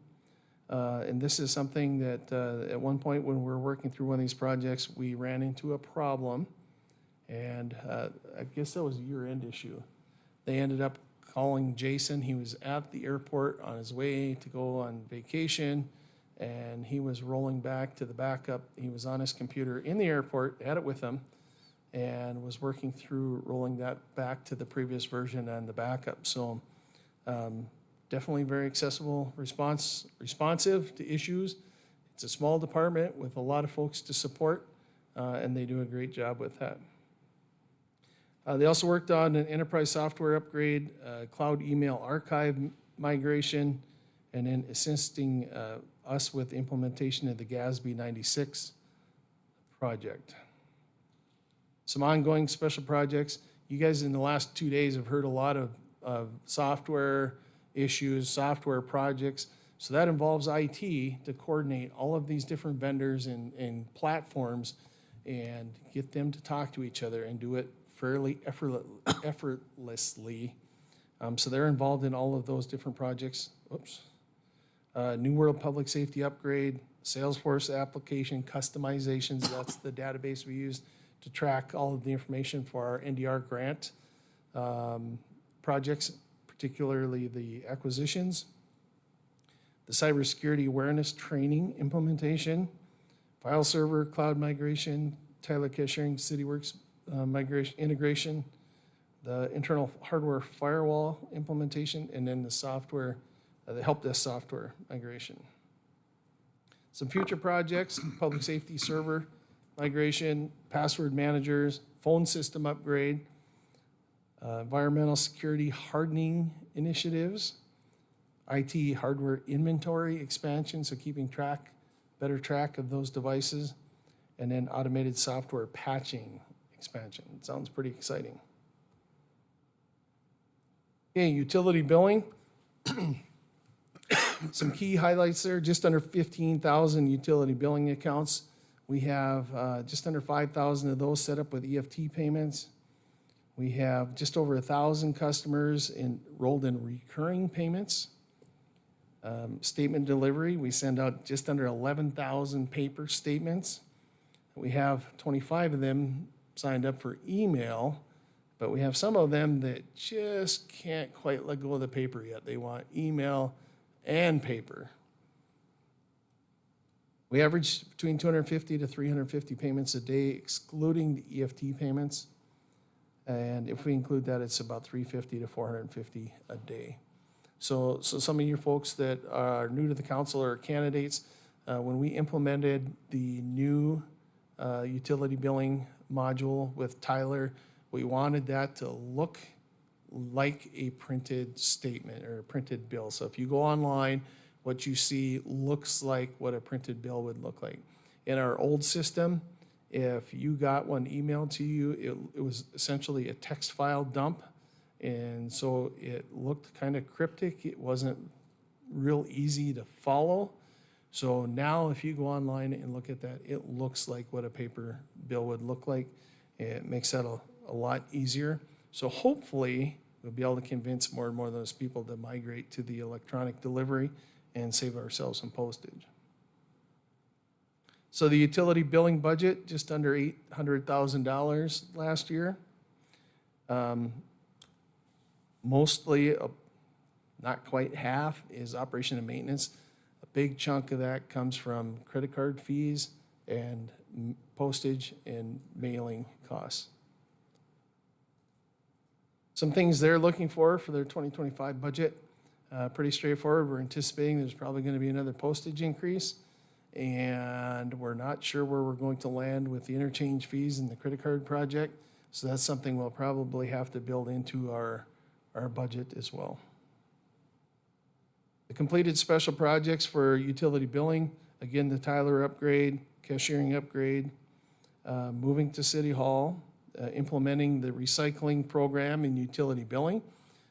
And this is something that at one point when we were working through one of these projects, we ran into a problem, and I guess that was a year-end issue. They ended up calling Jason. He was at the airport on his way to go on vacation, and he was rolling back to the backup. He was on his computer in the airport, had it with him, and was working through rolling that back to the previous version and the backup. So definitely very accessible, responsive to issues. It's a small department with a lot of folks to support, and they do a great job with that. They also worked on an enterprise software upgrade, cloud email archive migration, and then assisting us with implementation of the GASB 96 project. Some ongoing special projects. You guys in the last 2 days have heard a lot of software issues, software projects. So that involves IT to coordinate all of these different vendors and platforms and get them to talk to each other and do it fairly effortlessly. So they're involved in all of those different projects. Oops. New World Public Safety upgrade, Salesforce application customizations. That's the database we use to track all of the information for our NDR grant projects, particularly the acquisitions. The cybersecurity awareness training implementation, file server cloud migration, Tyler cashiering, CityWorks migration integration, the internal hardware firewall implementation, and then the software, the help desk software migration. Some future projects, public safety server migration, password managers, phone system upgrade, environmental security hardening initiatives, IT hardware inventory expansion, so keeping better track of those devices, and then automated software patching expansion. It sounds pretty exciting. Okay, utility billing. Some key highlights there, just under 15,000 utility billing accounts. We have just under 5,000 of those set up with EFT payments. We have just over 1,000 customers enrolled in recurring payments. Statement delivery, we send out just under 11,000 paper statements. We have 25 of them signed up for email, but we have some of them that just can't quite let go of the paper yet. They want email and paper. We average between 250 to 350 payments a day, excluding the EFT payments. And if we include that, it's about 350 to 450 a day. So some of you folks that are new to the council or candidates, when we implemented the new utility billing module with Tyler, we wanted that to look like a printed statement or a printed bill. So if you go online, what you see looks like what a printed bill would look like. In our old system, if you got one emailed to you, it was essentially a text file dump. And so it looked kind of cryptic. It wasn't real easy to follow. So now if you go online and look at that, it looks like what a paper bill would look like. It makes that a lot easier. So hopefully we'll be able to convince more and more of those people to migrate to the electronic delivery and save ourselves some postage. So the utility billing budget, just under $800,000 last year. Mostly, not quite half, is operation and maintenance. A big chunk of that comes from credit card fees and postage and mailing costs. Some things they're looking for their 2025 budget. Pretty straightforward. We're anticipating there's probably going to be another postage increase, and we're not sure where we're going to land with the interchange fees and the credit card project. So that's something we'll probably have to build into our budget as well. The completed special projects for utility billing, again, the Tyler upgrade, cashiering upgrade, moving to City Hall, implementing the recycling program in utility billing.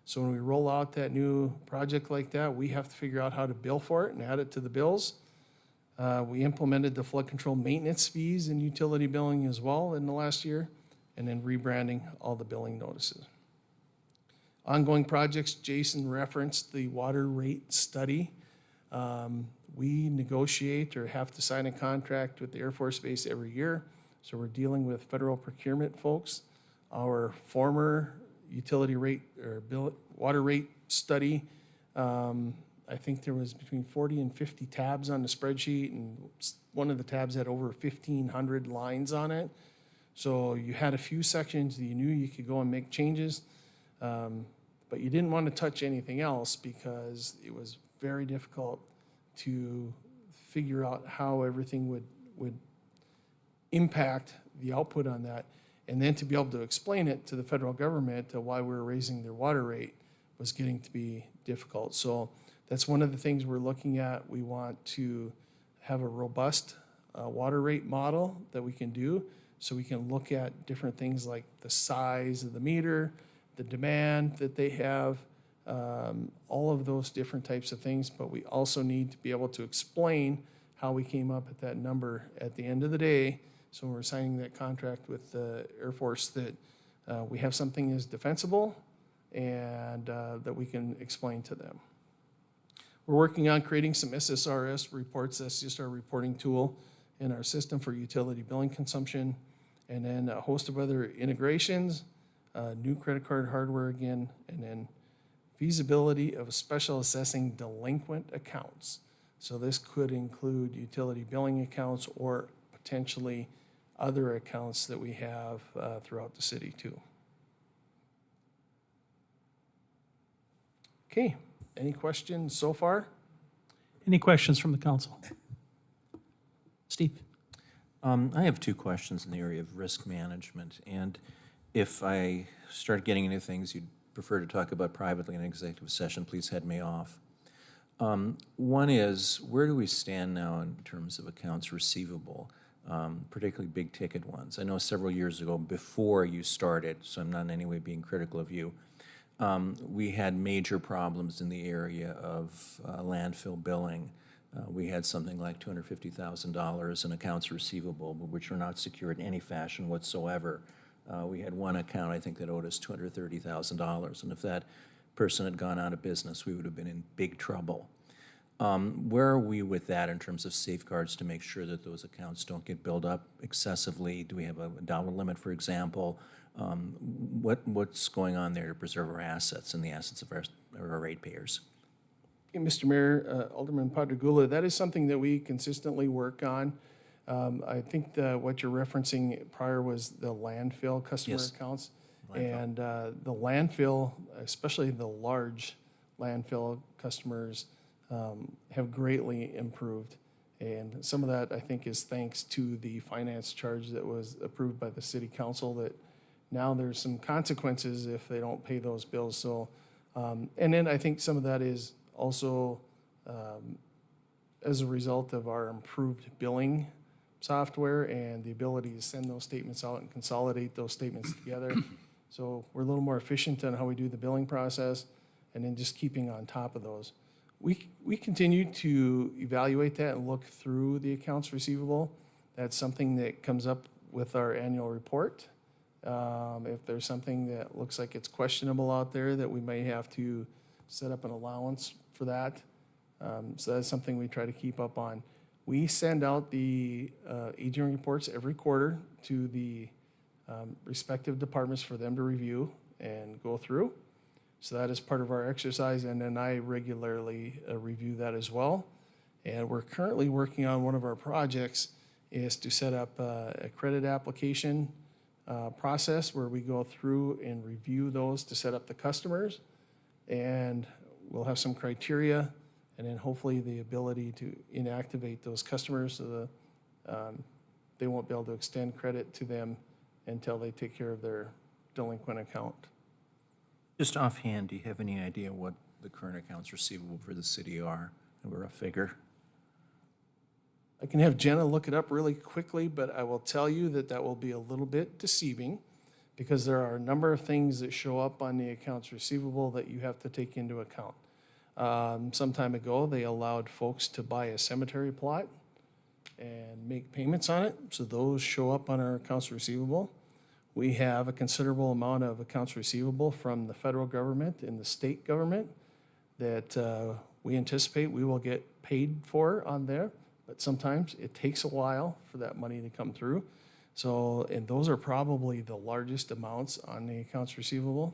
So when we roll out that new project like that, we have to figure out how to bill for it and add it to the bills. We implemented the flood control maintenance fees in utility billing as well in the last year, and then rebranding all the billing notices. Ongoing projects, Jason referenced the water rate study. We negotiate or have to sign a contract with the Air Force Base every year. So we're dealing with federal procurement folks. Our former utility rate or water rate study, I think there was between 40 and 50 tabs on the spreadsheet, and one of the tabs had over 1,500 lines on it. So you had a few sections that you knew you could go and make changes. But you didn't want to touch anything else because it was very difficult to figure out how everything would impact the output on that. And then to be able to explain it to the federal government to why we were raising their water rate was getting to be difficult. So that's one of the things we're looking at. We want to have a robust water rate model that we can do so we can look at different things like the size of the meter, the demand that they have, all of those different types of things, but we also need to be able to explain how we came up at that number at the end of the day. So when we're signing that contract with the Air Force, that we have something that's defensible and that we can explain to them. We're working on creating some SSRS reports. That's just our reporting tool in our system for utility billing consumption, and then a host of other integrations, new credit card hardware again, and then feasibility of special assessing delinquent accounts. So this could include utility billing accounts or potentially other accounts that we have throughout the city too. Okay, any questions so far? Any questions from the council? Steve? I have two questions in the area of risk management, and if I start getting into things you'd prefer to talk about privately in an executive session, please head me off. One is, where do we stand now in terms of accounts receivable, particularly big-ticket ones? I know several years ago, before you started, so I'm not in any way being critical of you, we had major problems in the area of landfill billing. We had something like $250,000 in accounts receivable, which were not secured in any fashion whatsoever. We had one account, I think, that owed us $230,000, and if that person had gone out of business, we would have been in big trouble. Where are we with that in terms of safeguards to make sure that those accounts don't get built up excessively? Do we have a dollar limit, for example? What's going on there to preserve our assets and the assets of our ratepayers? Mr. Mayor, Alderman Padragula, that is something that we consistently work on. I think what you're referencing prior was the landfill customer Yes. accounts. Landfill. And the landfill, especially the large landfill customers, have greatly improved. And some of that, I think, is thanks to the finance charge that was approved by the city council, that now there's some consequences if they don't pay those bills. So, and then I think some of that is also as a result of our improved billing software and the ability to send those statements out and consolidate those statements together. So we're a little more efficient on how we do the billing process, and then just keeping on top of those. We continue to evaluate that and look through the accounts receivable. That's something that comes up with our annual report. If there's something that looks like it's questionable out there, that we may have to set up an allowance for that. So that's something we try to keep up on. We send out the aging reports every quarter to the respective departments for them to review and go through. So that is part of our exercise, and then I regularly review that as well. And we're currently working on one of our projects is to set up a credit application process where we go through and review those to set up the customers. And we'll have some criteria, and then hopefully the ability to inactivate those customers so that they won't be able to extend credit to them until they take care of their delinquent account. Just offhand, do you have any idea what the current accounts receivable for the city are? A rough figure? I can have Jenna look it up really quickly, but I will tell you that that will be a little bit deceiving, because there are a number of things that show up on the accounts receivable that you have to take into account. Some time ago, they allowed folks to buy a cemetery plot and make payments on it, so those show up on our accounts receivable. We have a considerable amount of accounts receivable from the federal government and the state government that we anticipate we will get paid for on there, but sometimes it takes a while for that money to come through. So, and those are probably the largest amounts on the accounts receivable.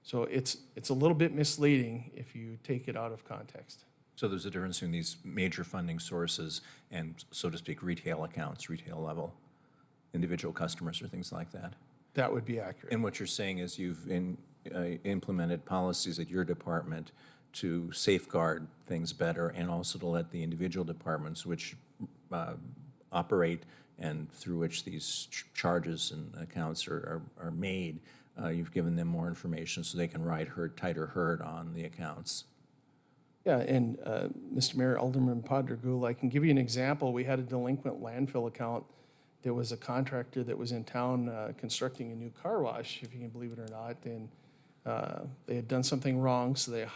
So it's a little bit misleading if you take it out of context. So there's a difference between these major funding sources and, so to speak, retail accounts, retail level, individual customers or things like that. That would be accurate. And what you're saying is you've implemented policies at your department to safeguard things better, and also to let the individual departments which operate and through which these charges and accounts are made, you've given them more information so they can ride tighter herd on the accounts. Yeah, and Mr. Mayor, Alderman Padragula, I can give you an example. We had a delinquent landfill account. There was a contractor that was in town constructing a new car wash, if you can believe it or not, and they had done something wrong, so they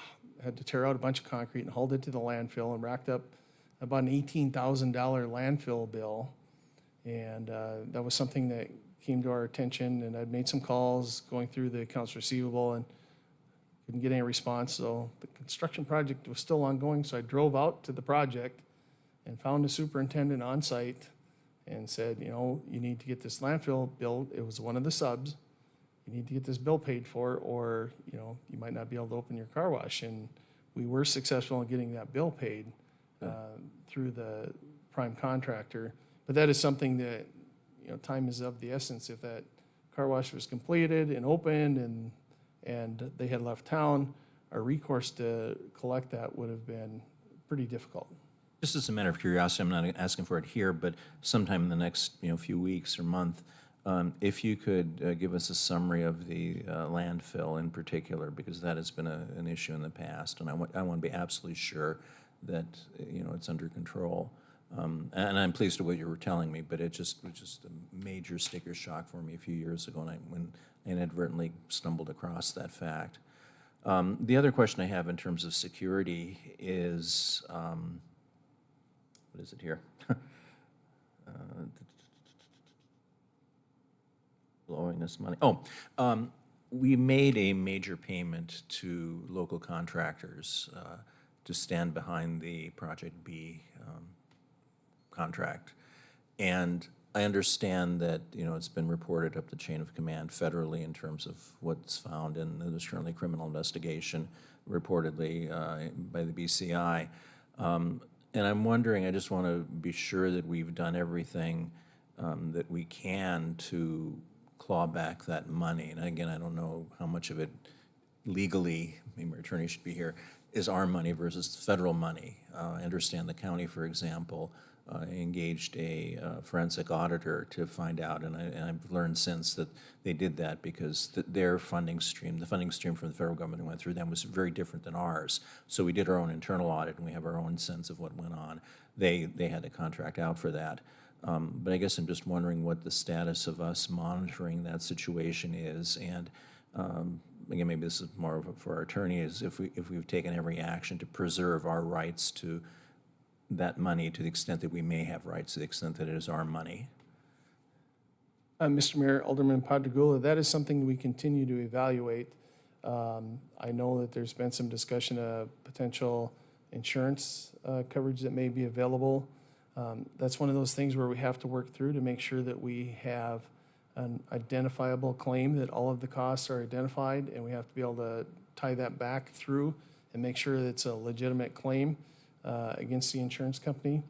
had to tear out a bunch of concrete and hauled it to the landfill and racked up about an $18,000 landfill bill. And that was something that came to our attention, and I'd made some calls going through the accounts receivable and couldn't get any response. So the construction project was still ongoing, so I drove out to the project and found the superintendent on site and said, you know, you need to get this landfill built. It was one of the subs. You need to get this bill paid for, or, you know, you might not be able to open your car wash. And we were successful in getting that bill paid through the prime contractor. But that is something that, you know, time is of the essence. If that car wash was completed and opened and they had left town, our recourse to collect that would have been pretty difficult. Just as a matter of curiosity, I'm not asking for it here, but sometime in the next, few weeks or month, if you could give us a summary of the landfill in particular, because that has been an issue in the past, and I want to be absolutely sure that, it's under control. And I'm pleased with what you were telling me, but it was just a major sticker shock for me a few years ago when I inadvertently stumbled across that fact. The other question I have in terms of security is, what is it here? Blowing this money. We made a major payment to local contractors to stand behind the Project B contract. And I understand that, it's been reported up the chain of command federally in terms of what's found, and there's currently a criminal investigation reportedly by the BCI. And I'm wondering, I just want to be sure that we've done everything that we can to claw back that money. And again, I don't know how much of it legally, maybe my attorney should be here, is our money versus federal money. I understand the county, for example, engaged a forensic auditor to find out, and I've learned since that they did that because their funding stream, the funding stream from the federal government that went through them was very different than ours. So we did our own internal audit, and we have our own sense of what went on. They had to contract out for that. But I guess I'm just wondering what the status of us monitoring that situation is, and again, maybe this is more for our attorney, is if we've taken every action to preserve our rights to that money to the extent that we may have rights, to the extent that it is our money. Mr. Mayor, Alderman Padragula, that is something we continue to evaluate. I know that there's been some discussion of potential insurance coverage that may be available. That's one of those things where we have to work through to make sure that we have an identifiable claim, that all of the costs are identified, and we have to be able to tie that back through and make sure that it's a legitimate claim against the insurance company.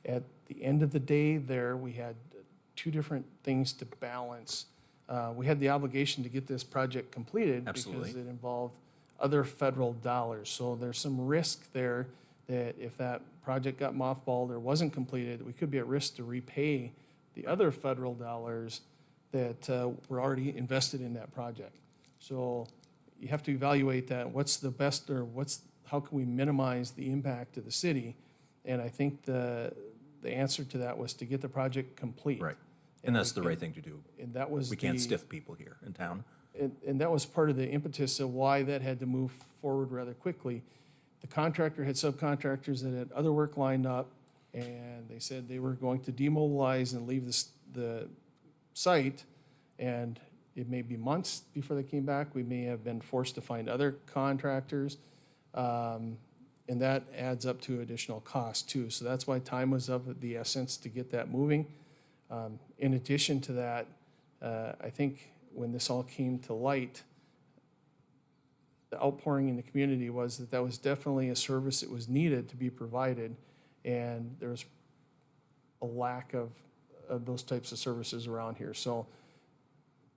At the end of the day we had two different things to balance. We had the obligation to get this project completed. Absolutely. Because it involved other federal dollars. So there's some risk there that if that project got mothballed or wasn't completed, we could be at risk to repay the other federal dollars that were already invested in that project. So you have to evaluate that. What's the best, or how can we minimize the impact to the city? And I think the answer to that was to get the project complete. Right. And that's the right thing to do. And that was We can't stiff people here in town. and that was part of the impetus of why that had to move forward rather quickly. The contractor had subcontractors that had other work lined up, and they said they were going to demobilize and leave the site, and it may be months before they came back. We may have been forced to find other contractors, and that adds up to additional cost too. So that's why time was of the essence to get that moving. In addition to that, I think when this all came to light, the outpouring in the community was that was definitely a service that was needed to be provided, and there was a lack of those types of services around here. So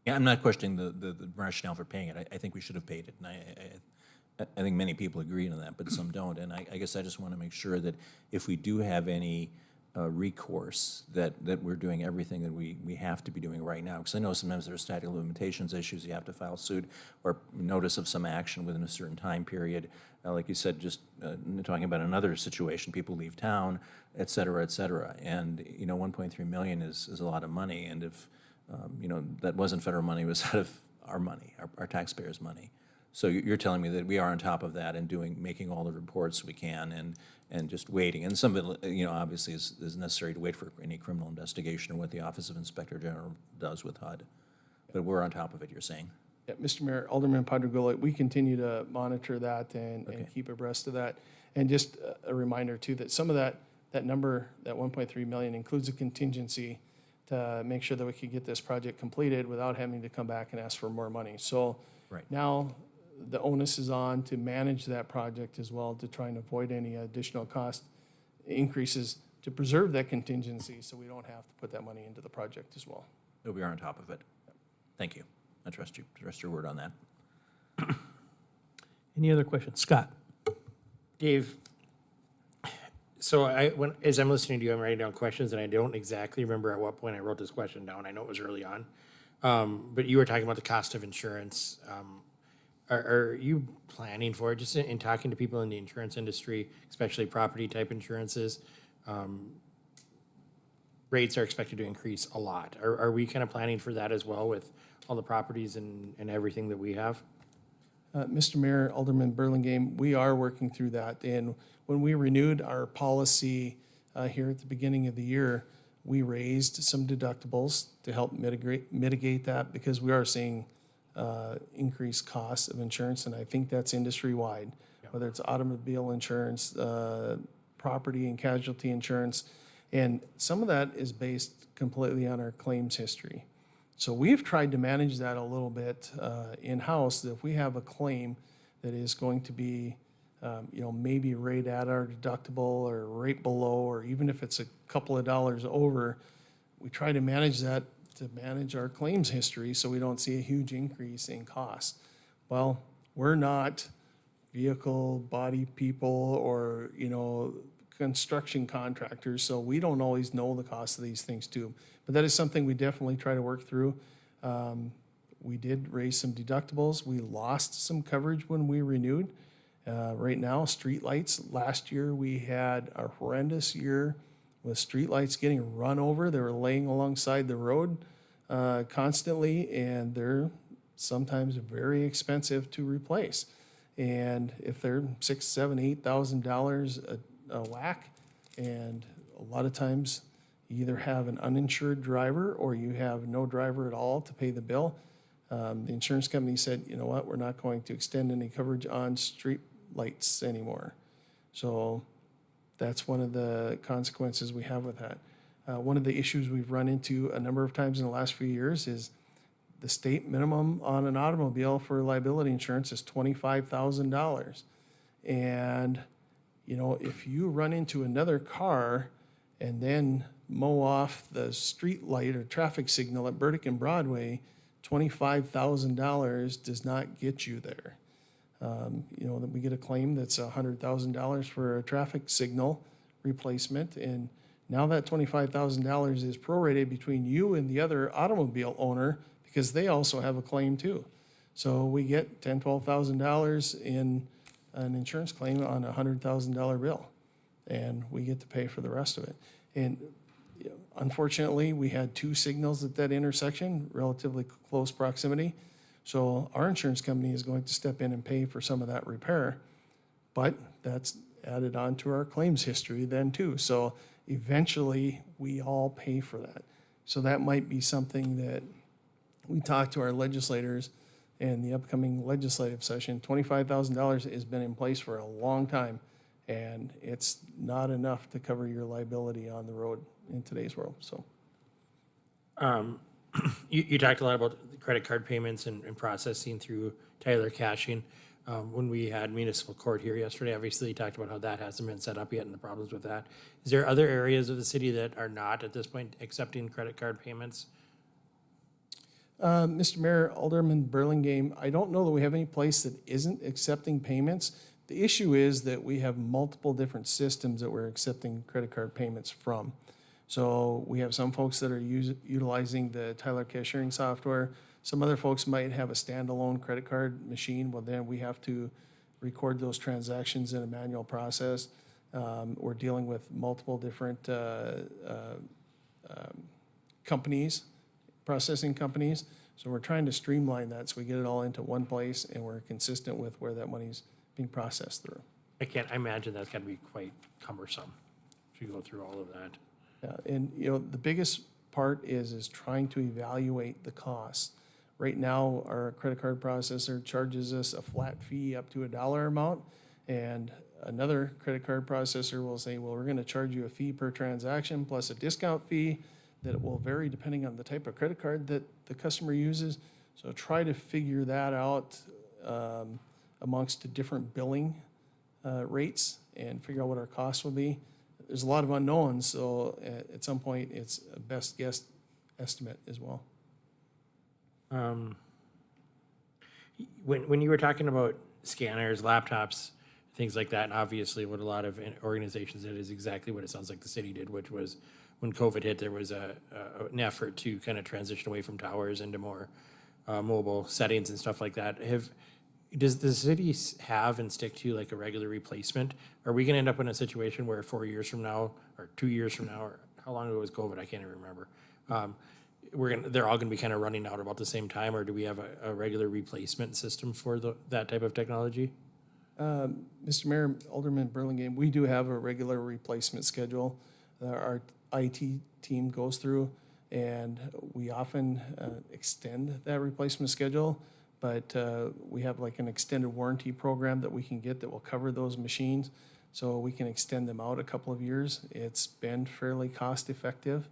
Yeah, I'm not questioning the rationale for paying it. I think we should have paid it, and I think many people agree on that, but some don't. And I guess I just want to make sure that if we do have any recourse, that we're doing everything that we have to be doing right now. Because I know sometimes there are statute of limitations issues. You have to file suit or notice of some action within a certain time period. Like you said, just talking about another situation, people leave town, et cetera, et cetera. And, 1.3 million is a lot of money. And if, that wasn't federal money, it was out of our money, our taxpayers' money. So you're telling me that we are on top of that and making all the reports we can and just waiting. And some of it, obviously is necessary to wait for any criminal investigation or what the Office of Inspector General does with HUD. But we're on top of it, you're saying? yeah, Mr. Mayor, Alderman Padragula, we continue to monitor that and keep abreast of that. And just a reminder too, that some of that number, that 1.3 million, includes a contingency to make sure that we could get this project completed without having to come back and ask for more money. So Right. now the onus is on to manage that project as well, to try and avoid any additional cost increases, to preserve that contingency so we don't have to put that money into the project as well. So we are on top of it. Thank you. I trust you. Trust your word on that. Any other questions? Scott? Dave, so as I'm listening to you, I'm writing down questions, and I don't exactly remember at what point I wrote this question down. I know it was early on. But you were talking about the cost of insurance. Are you planning for it, just in talking to people in the insurance industry, especially property type insurances? Rates are expected to increase a lot. Are we kind of planning for that as well with all the properties and everything that we have? Mr. Mayor, Alderman Burlingame, we are working through that. And when we renewed our policy here at the beginning of the year, we raised some deductibles to help mitigate that because we are seeing increased costs of insurance, and I think that's industry-wide, whether it's automobile insurance, property and casualty insurance, and some of that is based completely on our claims history. So we've tried to manage that a little bit in-house, that if we have a claim that is going to be, maybe right at our deductible or right below, or even if it's a couple of dollars over, we try to manage that to manage our claims history so we don't see a huge increase in costs. Well, we're not vehicle body people or, construction contractors, so we don't always know the cost of these things too. But that is something we definitely try to work through. We did raise some deductibles. We lost some coverage when we renewed. Right now, streetlights, last year we had a horrendous year with streetlights getting run over. They were laying alongside the road constantly, and they're sometimes very expensive to replace. And if they're $6,000, $7,000, $8,000 a whack, and a lot of times you either have an uninsured driver or you have no driver at all to pay the bill. The insurance company said, you know what, we're not going to extend any coverage on street lights anymore. So that's one of the consequences we have with that. One of the issues we've run into a number of times in the last few years is the state minimum on an automobile for liability insurance is $25,000. And, if you run into another car and then mow off the street light or traffic signal at Burdick and Broadway, $25,000 does not get you there. That we get a claim that's $100,000 for a traffic signal replacement, and now that $25,000 is prorated between you and the other automobile owner because they also have a claim too. So we get $10,000, $12,000 in an insurance claim on a $100,000 bill, and we get to pay for the rest of it. And unfortunately, we had two signals at that intersection, relatively close proximity. So our insurance company is going to step in and pay for some of that repair, but that's added on to our claims history then too. So eventually we all pay for that. So that might be something that we talk to our legislators in the upcoming legislative session. $25,000 has been in place for a long time, and it's not enough to cover your liability on the road in today's world. So You talked a lot about credit card payments and processing through Tyler cashing. When we had municipal court here yesterday, obviously you talked about how that hasn't been set up yet and the problems with that. Is there other areas of the city that are not at this point accepting credit card payments? Mr. Mayor, Alderman Burlingame, I don't know that we have any place that isn't accepting payments. The issue is that we have multiple different systems that we're accepting credit card payments from. So we have some folks that are utilizing the Tyler cashiering software. Some other folks might have a standalone credit card machine. Well, then we have to record those transactions in a manual process. We're dealing with multiple different companies, processing companies. So we're trying to streamline that so we get it all into one place and we're consistent with where that money's being processed through. I imagine that's got to be quite cumbersome to go through all of that. Yeah, and the biggest part is trying to evaluate the costs. Right now, our credit card processor charges us a flat fee up to $1 amount, and another credit card processor will say, well, we're going to charge you a fee per transaction plus a discount fee that will vary depending on the type of credit card that the customer uses. So try to figure that out amongst the different billing rates and figure out what our costs will be. There's a lot of unknowns, so at some point, it's a best guess estimate as well. When you were talking about scanners, laptops, things like that. And obviously, what a lot of organizations did is exactly what it sounds like the city did, which was when COVID hit, there was an effort to kind of transition away from towers into more mobile settings and stuff like that. Does the city have and stick to like a regular replacement? Are we going to end up in a situation where 4 years from now, or 2 years from now, or how long ago was COVID? I can't even remember. They're all going to be kind of running out about the same time, or do we have a regular replacement system for that type of technology? Mr. Mayor, Alderman Burlingame, we do have a regular replacement schedule our IT team goes through, and we often extend that replacement schedule. But we have like an extended warranty program that we can get that will cover those machines, so we can extend them out a couple of years. It's been fairly cost effective.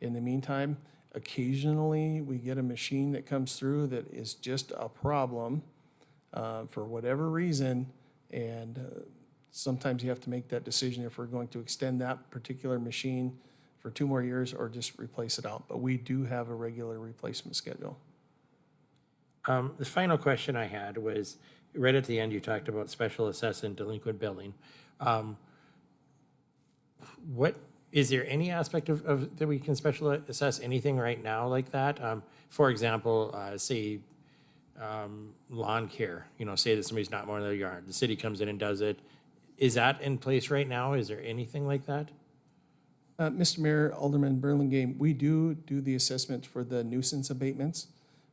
In the meantime, occasionally we get a machine that comes through that is just a problem for whatever reason, and sometimes you have to make that decision if we're going to extend that particular machine for 2 more years or just replace it out. But we do have a regular replacement schedule. The final question I had was, right at the end, you talked about special assessment delinquent billing. Is there any aspect of that we can special assess anything right now like that? For example, say lawn care, say that somebody's not mowing their yard. The city comes in and does it. Is that in place right now? Is there anything like that? Mr. Mayor, Alderman Burlingame, we do the assessment for the nuisance abatements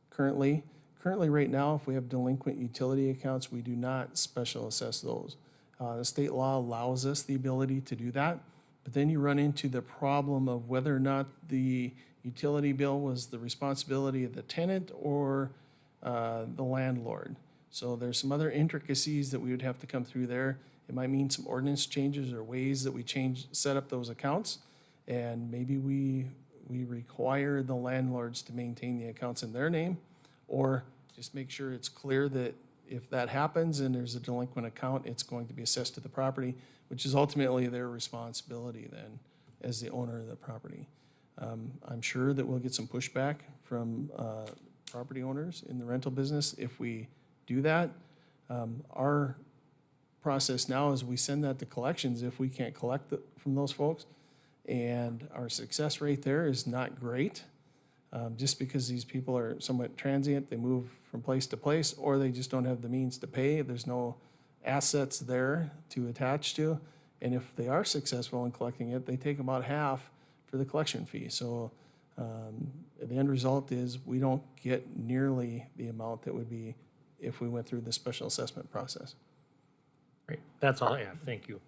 currently. Currently, right now, if we have delinquent utility accounts, we do not special assess those. The state law allows us the ability to do that, but then you run into the problem of whether or not the utility bill was the responsibility of the tenant or the landlord. So there's some other intricacies that we would have to come through there. It might mean some ordinance changes or ways that we set up those accounts, and maybe we require the landlords to maintain the accounts in their name, or just make sure it's clear that if that happens and there's a delinquent account, it's going to be assessed to the property, which is ultimately their responsibility then as the owner of the property. I'm sure that we'll get some pushback from property owners in the rental business if we do that. Our process now is we send that to collections if we can't collect from those folks, and our success rate there is not great. Just because these people are somewhat transient, they move from place to place, or they just don't have the means to pay. There's no assets there to attach to. And if they are successful in collecting it, they take about half for the collection fee. So the end result is we don't get nearly the amount that would be if we went through the special assessment process. Great. That's all I have. Thank you.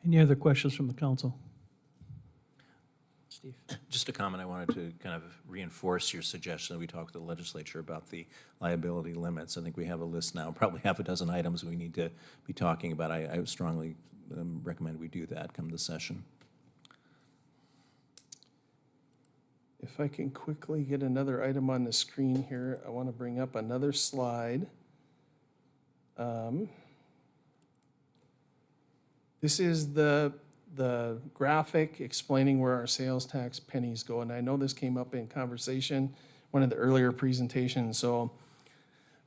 Any other questions from the council? Steve? Just a comment, I wanted to kind of reinforce your suggestion that we talk to the legislature about the liability limits. I think we have a list now, probably half a dozen items we need to be talking about. I strongly recommend we do that come the session. If I can quickly get another item on the screen here, I want to bring up another slide. This is the graphic explaining where our sales tax pennies go. And I know this came up in conversation, one of the earlier presentations. So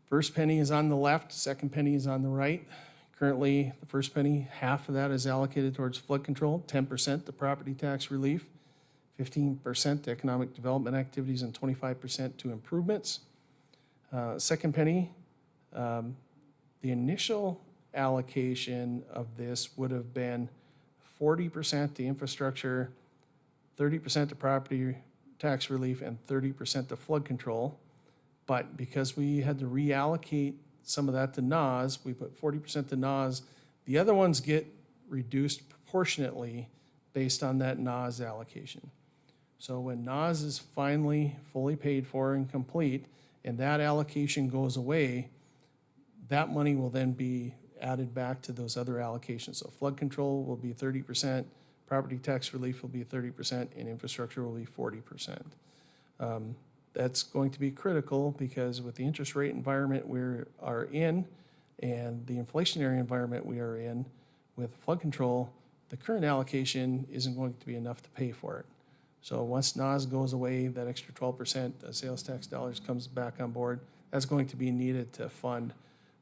first penny is on the left, second penny is on the right. Currently, the first penny, half of that is allocated towards flood control, 10% to property tax relief, 15% to economic development activities, and 25% to improvements. Second penny, the initial allocation of this would have been 40% to infrastructure, 30% to property tax relief, and 30% to flood control. But because we had to reallocate some of that to NAS, we put 40% to NAS. The other ones get reduced proportionately based on that NAS allocation. So when NAS is finally fully paid for and complete, and that allocation goes away, that money will then be added back to those other allocations. So flood control will be 30%, property tax relief will be 30%, and infrastructure will be 40%. That's going to be critical because with the interest rate environment we are in and the inflationary environment we are in with flood control, the current allocation isn't going to be enough to pay for it. So once NAS goes away, that extra 12% sales tax dollars comes back on board. That's going to be needed to fund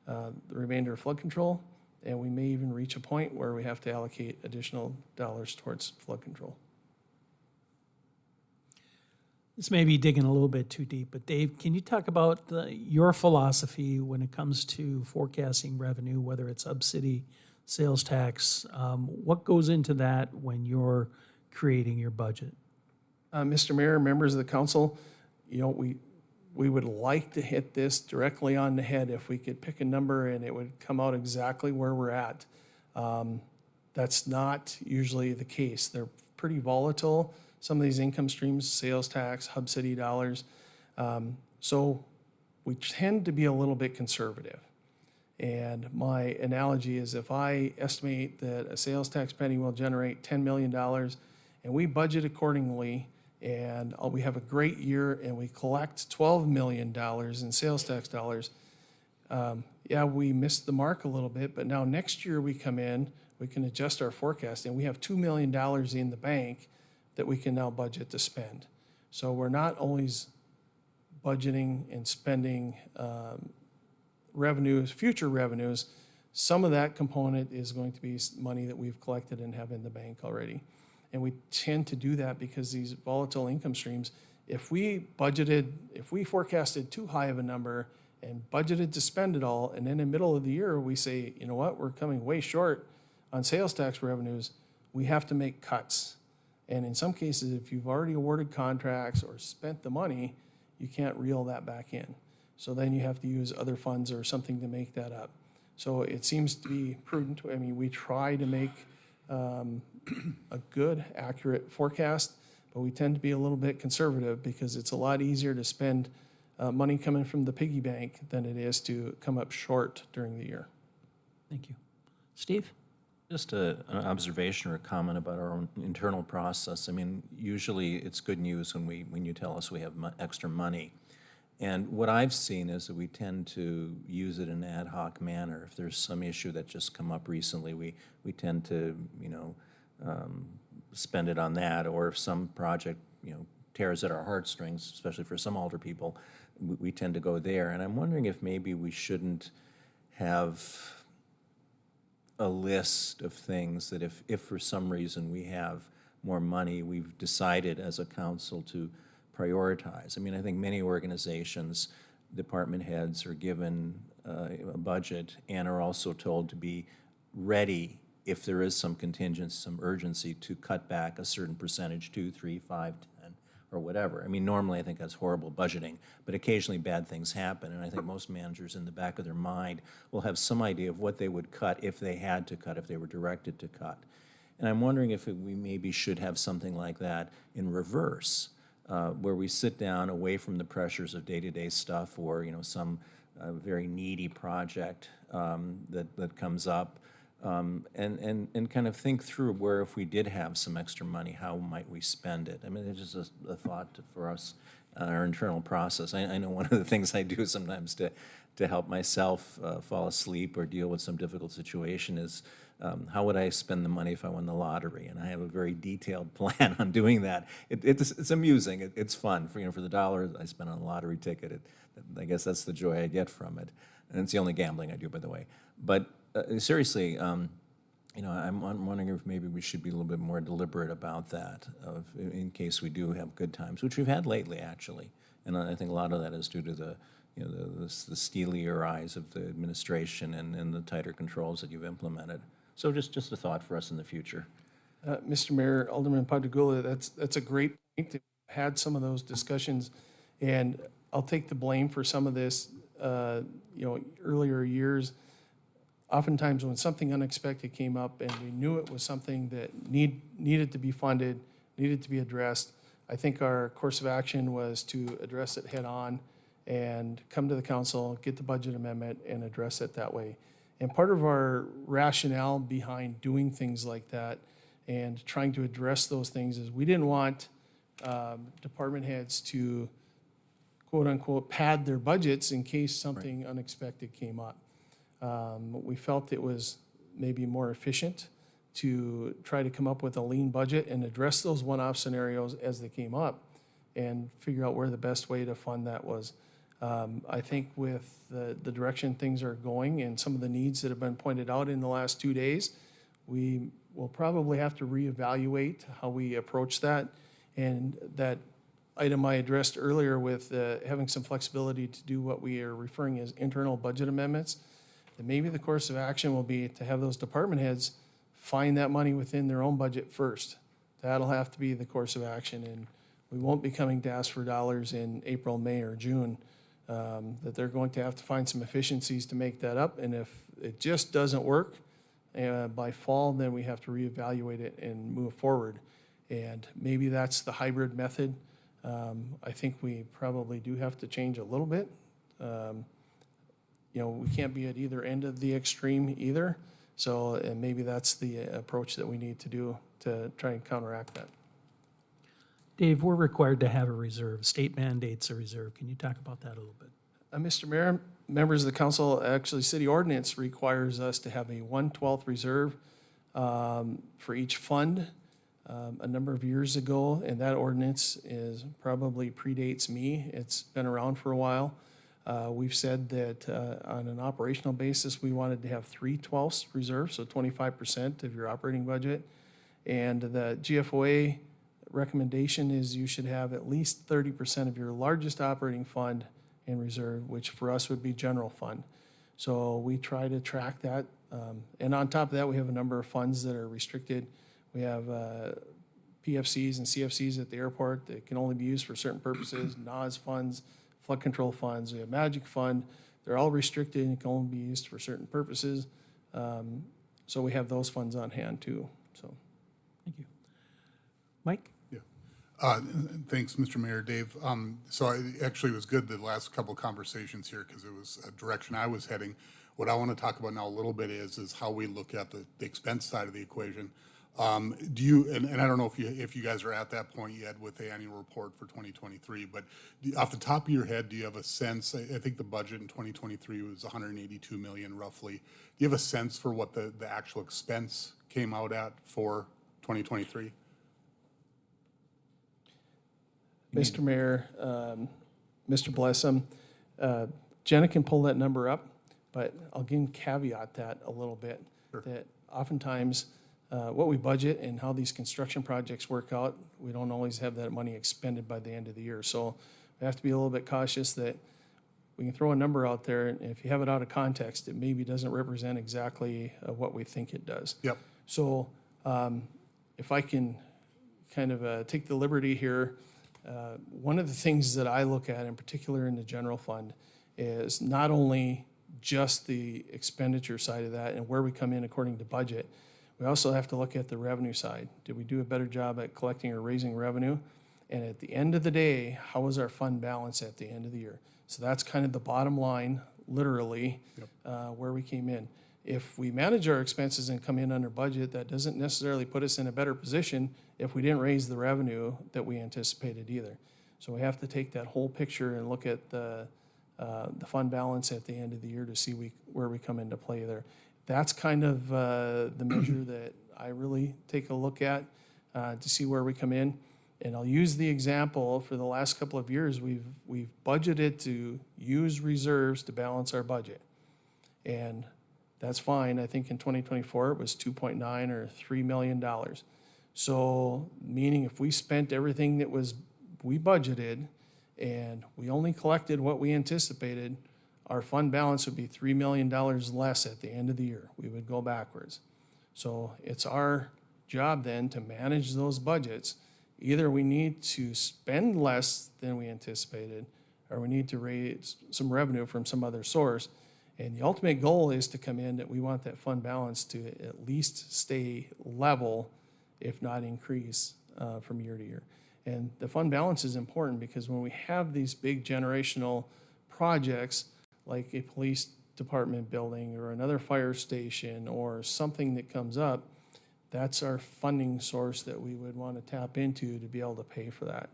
the remainder of flood control, and we may even reach a point where we have to allocate additional dollars towards flood control. This may be digging a little bit too deep, but Dave, can you talk about your philosophy when it comes to forecasting revenue, whether it's subsidy, sales tax? What goes into that when you're creating your budget? Mr. Mayor, members of the council, we would like to hit this directly on the head if we could pick a number and it would come out exactly where we're at. That's not usually the case. They're pretty volatile. Some of these income streams, sales tax, hub city dollars. So we tend to be a little bit conservative. And my analogy is if I estimate that a sales tax penny will generate $10 million and we budget accordingly and we have a great year and we collect $12 million in sales tax dollars, yeah, we missed the mark a little bit, but now next year we come in, we can adjust our forecast and we have $2 million in the bank that we can now budget to spend. So we're not always budgeting and spending revenues, future revenues. Some of that component is going to be money that we've collected and have in the bank already. And we tend to do that because these volatile income streams, if we forecasted too high of a number and budgeted to spend it all, and then in the middle of the year, we say, you know what, we're coming way short on sales tax revenues, we have to make cuts. And in some cases, if you've already awarded contracts or spent the money, you can't reel that back in. So then you have to use other funds or something to make that up. So it seems to be prudent. I mean, we try to make a good, accurate forecast, but we tend to be a little bit conservative because it's a lot easier to spend money coming from the piggy bank than it is to come up short during the year. Thank you. Steve? Just an observation or a comment about our own internal process. I mean, usually it's good news when you tell us we have extra money. And what I've seen is that we tend to use it in an ad hoc manner. If there's some issue that just come up recently, we tend to, spend it on that. Or if some project, tears at our heartstrings, especially for some older people, we tend to go there. And I'm wondering if maybe we shouldn't have a list of things that if for some reason we have more money, we've decided as a council to prioritize. I mean, I think many organizations, department heads are given a budget and are also told to be ready if there is some contingent, some urgency to cut back a certain percentage, 2, 3, 5, 10, or whatever. I mean, normally I think that's horrible budgeting, but occasionally bad things happen, and I think most managers in the back of their mind will have some idea of what they would cut if they had to cut, if they were directed to cut. And I'm wondering if we maybe should have something like that in reverse, where we sit down away from the pressures of day-to-day stuff or, some very needy project that comes up, and kind of think through where if we did have some extra money, how might we spend it? I mean, it's just a thought for us, our internal process. I know one of the things I do sometimes to help myself fall asleep or deal with some difficult situation is how would I spend the money if I won the lottery? And I have a very detailed plan on doing that. It's amusing. It's fun. For the dollar I spend on a lottery ticket, I guess that's the joy I get from it. And it's the only gambling I do, by the way. But seriously, I'm wondering if maybe we should be a little bit more deliberate about that, in case we do have good times, which we've had lately, actually. And I think a lot of that is due to the steelier eyes of the administration and the tighter controls that you've implemented. So just a thought for us in the future. Mr. Mayor, Alderman Padugula, that's a great point. We've had some of those discussions, and I'll take the blame for some of this. Earlier years, oftentimes when something unexpected came up and we knew it was something that needed to be funded, needed to be addressed, I think our course of action was to address it head on and come to the council, get the budget amendment, and address it that way. And part of our rationale behind doing things like that and trying to address those things is we didn't want department heads to, quote unquote, pad their budgets in case something unexpected came up. We felt it was maybe more efficient to try to come up with a lean budget and address those one-off scenarios as they came up and figure out where the best way to fund that was. I think with the direction things are going and some of the needs that have been pointed out in the last 2 days, we will probably have to reevaluate how we approach that. And that item I addressed earlier with having some flexibility to do what we are referring as internal budget amendments, then maybe the course of action will be to have those department heads find that money within their own budget first. That'll have to be the course of action, and we won't be coming to ask for dollars in April, May, or June. That they're going to have to find some efficiencies to make that up, and if it just doesn't work by fall, then we have to reevaluate it and move forward. And maybe that's the hybrid method. I think we probably do have to change a little bit. We can't be at either end of the extreme either. So and maybe that's the approach that we need to do to try and counteract that. Dave, we're required to have a reserve. State mandates a reserve. Can you talk about that a little bit? Mr. Mayor, members of the council, actually, city ordinance requires us to have a 1/12 reserve for each fund a number of years ago, and that ordinance probably predates me. It's been around for a while. We've said that on an operational basis, we wanted to have 3/12 reserve, so 25% of your operating budget. And the GFOA recommendation is you should have at least 30% of your largest operating fund in reserve, which for us would be general fund. So we try to track that. And on top of that, we have a number of funds that are restricted. We have PFCs and CFCs at the airport that can only be used for certain purposes, NAS funds, flood control funds. We have Magic Fund. They're all restricted and can only be used for certain purposes. So we have those funds on hand too. So, Thank you. Mike? Thanks, Mr. Mayor. Dave. So it actually was good the last couple of conversations here because it was a direction I was heading. What I want to talk about now a little bit is how we look at the expense side of the equation. Do you, and I don't know if you guys are at that point yet with the annual report for 2023, but off the top of your head, do you have a sense? I think the budget in 2023 was 182 million roughly. Do you have a sense for what the actual expense came out at for 2023? Mr. Mayor, Mr. Blessum, Jenna can pull that number up, but I'll again caveat that a little bit. Sure. That oftentimes what we budget and how these construction projects work out, we don't always have that money expended by the end of the year. So we have to be a little bit cautious that we can throw a number out there, and if you have it out of context, it maybe doesn't represent exactly what we think it does. Yep. So if I can kind of take the liberty here, one of the things that I look at in particular in the general fund is not only just the expenditure side of that and where we come in according to budget, we also have to look at the revenue side. Did we do a better job at collecting or raising revenue? And at the end of the day, how was our fund balance at the end of the year? So that's kind of the bottom line, literally, where we came in. If we manage our expenses and come in under budget, that doesn't necessarily put us in a better position if we didn't raise the revenue that we anticipated either. So we have to take that whole picture and look at the fund balance at the end of the year to see where we come into play there. That's kind of the measure that I really take a look at to see where we come in. And I'll use the example for the last couple of years, we've budgeted to use reserves to balance our budget. And that's fine. I think in 2024, it was 2.9 or $3 million. So meaning if we spent everything that we budgeted and we only collected what we anticipated, our fund balance would be $3 million less at the end of the year. We would go backwards. So it's our job then to manage those budgets. Either we need to spend less than we anticipated, or we need to raise some revenue from some other source. And the ultimate goal is to come in that we want that fund balance to at least stay level, if not increase from year to year. And the fund balance is important because when we have these big generational projects, like a police department building or another fire station or something that comes up, that's our funding source that we would want to tap into to be able to pay for that.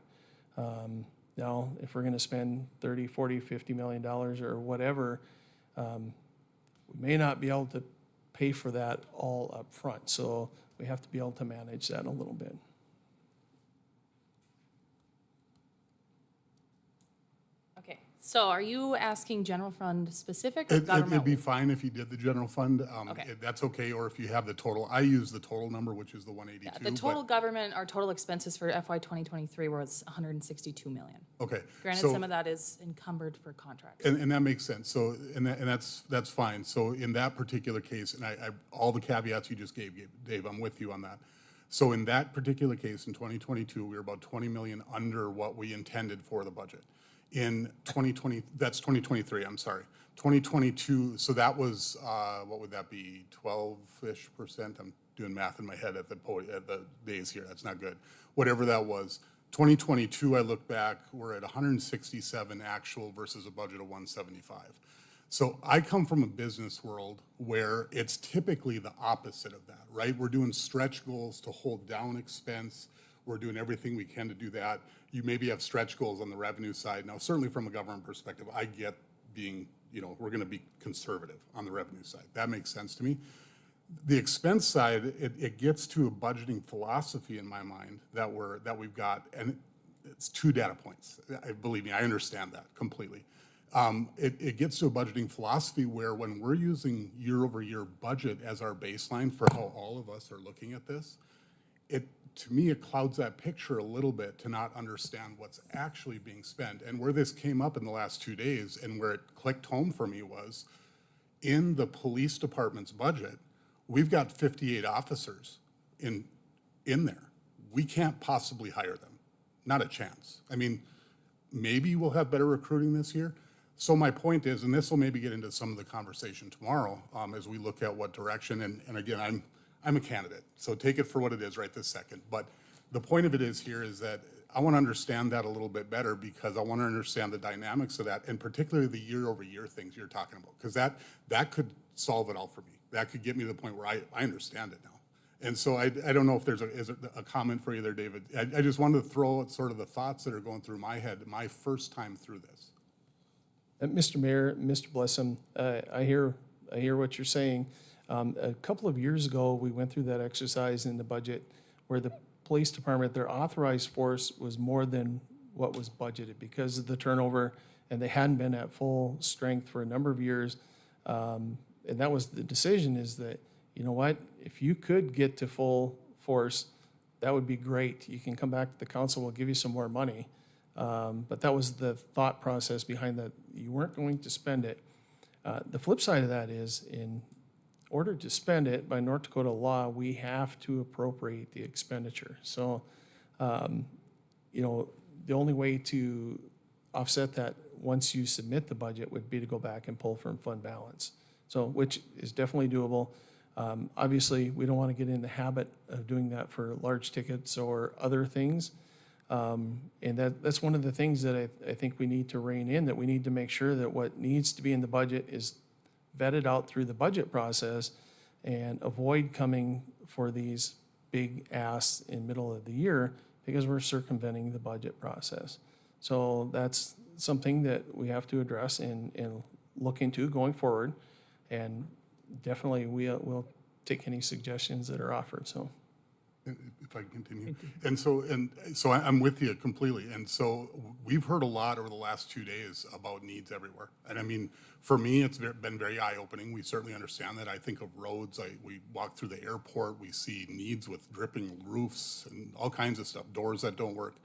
Now, if we're going to spend 30, 40, $50 million or whatever, we may not be able to pay for that all up front. So we have to be able to manage that a little bit. Okay, so are you asking general fund specific or It'd be government? fine if you did the general fund. Okay. That's okay, or if you have the total. I use the total number, which is the Yeah, 182. the total government, our total expenses for FY 2023 was 162 million. Okay. Granted, so- some of that is encumbered for contracts. And that makes sense. So, and that's fine. So in that particular case, and all the caveats you just gave, Dave, I'm with you on that. So in that particular case, in 2022, we were about 20 million under what we intended for the budget. In 2020, that's 2023, I'm sorry. 2022, so that was, what would that be, 12-ish%? I'm doing math in my head at the days here, that's not good. Whatever that was. 2022, I look back, we're at 167 actual versus a budget of 175. So I come from a business world where it's typically the opposite of that, right? We're doing stretch goals to hold down expense. We're doing everything we can to do that. You maybe have stretch goals on the revenue side. Now, certainly from a government perspective, I get being, we're gonna be conservative on the revenue side. That makes sense to me. The expense side, it gets to a budgeting philosophy in my mind that we've got, and it's 2 data points. Believe me, I understand that completely. It gets to a budgeting philosophy where when we're using year-over-year budget as our baseline for how all of us are looking at this, to me, it clouds that picture a little bit to not understand what's actually being spent. And where this came up in the last 2 days and where it clicked home for me was in the police department's budget, we've got 58 officers in there. We can't possibly hire them. Not a chance. I mean, maybe we'll have better recruiting this year. So my point is, and this will maybe get into some of the conversation tomorrow as we look at what direction, and again, I'm a candidate, so take it for what it is right this second. But the point of it is here is that I want to understand that a little bit better because I want to understand the dynamics of that, and particularly the year-over-year things you're talking about, because that could solve it all for me. That could get me to the point where I understand it now. And so I don't know if there's a comment for you there, David. I just wanted to throw out sort of the thoughts that are going through my head my first time through this. Mr. Mayor, Mr. Blessum, I hear what you're saying. A couple of years ago, we went through that exercise in the budget where the police department, their authorized force was more than what was budgeted because of the turnover, and they hadn't been at full strength for a number of years. And that was the decision is that, you know what, if you could get to full force, that would be great. You can come back to the council, we'll give you some more money. But that was the thought process behind that. You weren't going to spend it. The flip side of that is in order to spend it by North Dakota law, we have to appropriate the expenditure. So, the only way to offset that once you submit the budget would be to go back and pull from fund balance. So, which is definitely doable. Obviously, we don't want to get in the habit of doing that for large tickets or other things. And that's one of the things that I think we need to rein in, that we need to make sure that what needs to be in the budget is vetted out through the budget process and avoid coming for these big asks in middle of the year because we're circumventing the budget process. So that's something that we have to address and look into going forward. And definitely we'll take any suggestions that are offered, so. If I can continue. And so I'm with you completely. And so we've heard a lot over the last 2 days about needs everywhere. And I mean, for me, it's been very eye-opening. We certainly understand that. I think of roads. We walk through the airport. We see needs with dripping roofs and all kinds of stuff, doors that don't work.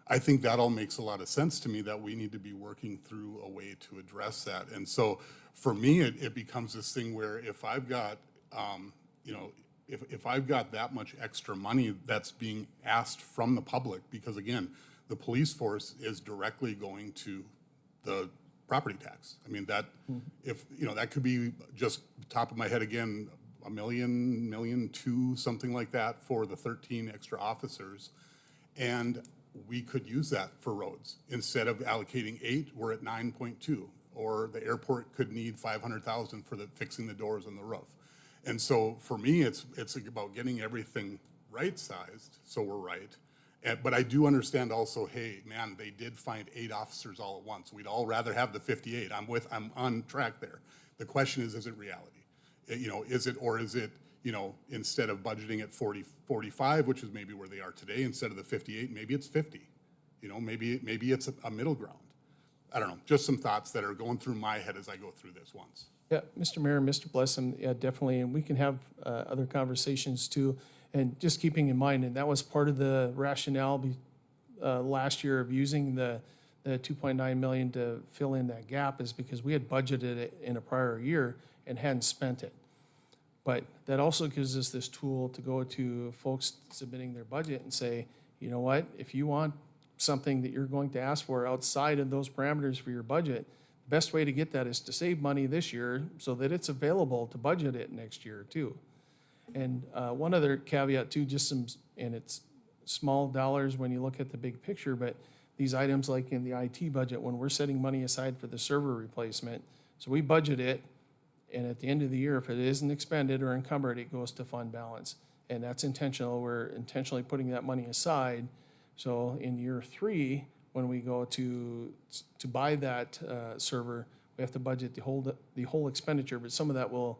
I think that all makes a lot of sense to me that we need to be working through a way to address that. And so for me, it becomes this thing where if I've got, if I've got that much extra money that's being asked from the public, because again, the police force is directly going to the property tax. I mean, that, if, that could be just top of my head again, $1 million, $1.2 million, something like that for the 13 extra officers. And we could use that for roads. Instead of allocating 8, we're at 9.2. Or the airport could need 500,000 for fixing the doors on the roof. And so for me, it's about getting everything right-sized, so we're right. But I do understand also, hey, man, they did find 8 officers all at once. We'd all rather have the 58. I'm on track there. The question is it reality? Is it, instead of budgeting at 45, which is maybe where they are today, instead of the 58, maybe it's 50. Maybe it's a middle ground. I don't know, just some thoughts that are going through my head as I go through this once. Yeah, Mr. Mayor, Mr. Blessing, yeah, definitely, and we can have other conversations too. And just keeping in mind, and that was part of the rationale last year of using the 2.9 million to fill in that gap, is because we had budgeted it in a prior year and hadn't spent it. But that also gives us this tool to go to folks submitting their budget and say, you know what, if you want something that you're going to ask for outside of those parameters for your budget, the best way to get that is to save money this year so that it's available to budget it next year too. And one other caveat too, and it's small dollars when you look at the big picture, but these items like in the IT budget, when we're setting money aside for the server replacement, so we budget it, and at the end of the year, if it isn't expended or encumbered, it goes to fund balance. And that's intentional. We're intentionally putting that money aside. So in year 3, when we go to buy that server, we have to budget the whole expenditure, but some of that will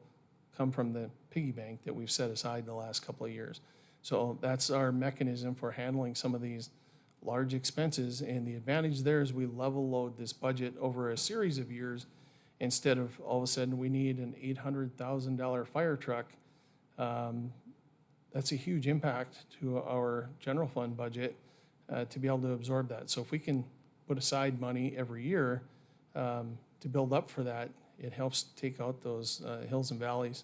come from the piggy bank that we've set aside in the last couple of years. So that's our mechanism for handling some of these large expenses. And the advantage there is we level load this budget over a series of years instead of all of a sudden we need an $800,000 fire truck. That's a huge impact to our general fund budget to be able to absorb that. So if we can put aside money every year to build up for that, it helps take out those hills and valleys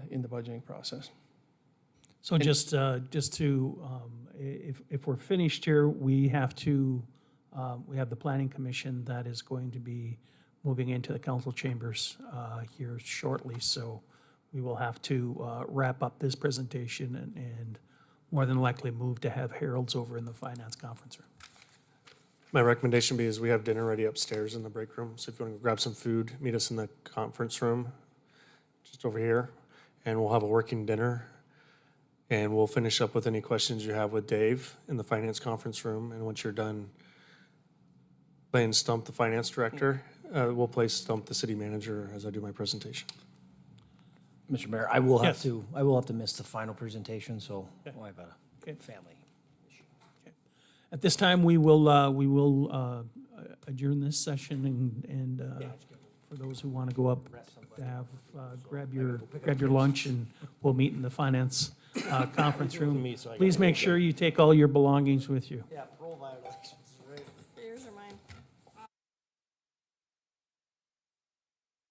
in the budgeting process. So just to, if we're finished here, we have to, we have the planning commission that is going to be moving into the council chambers here shortly. So we will have to wrap up this presentation and more than likely move to have Harold's over in the finance conference room. My recommendation be is we have dinner ready upstairs in the break room. So if you want to grab some food, meet us in the conference room, just over here, and we'll have a working dinner. And we'll finish up with any questions you have with Dave in the finance conference room. And once you're done playing Stump the finance director, we'll play Stump the city manager as I do my presentation. Mr. Mayor, I will have Yes. to miss the final presentation, so I have a family issue. At this time, we will adjourn this session and for those who want to go up to have, grab your lunch, and we'll meet in the finance conference room. Please make sure you take all your belongings with you. Yeah, parole violation.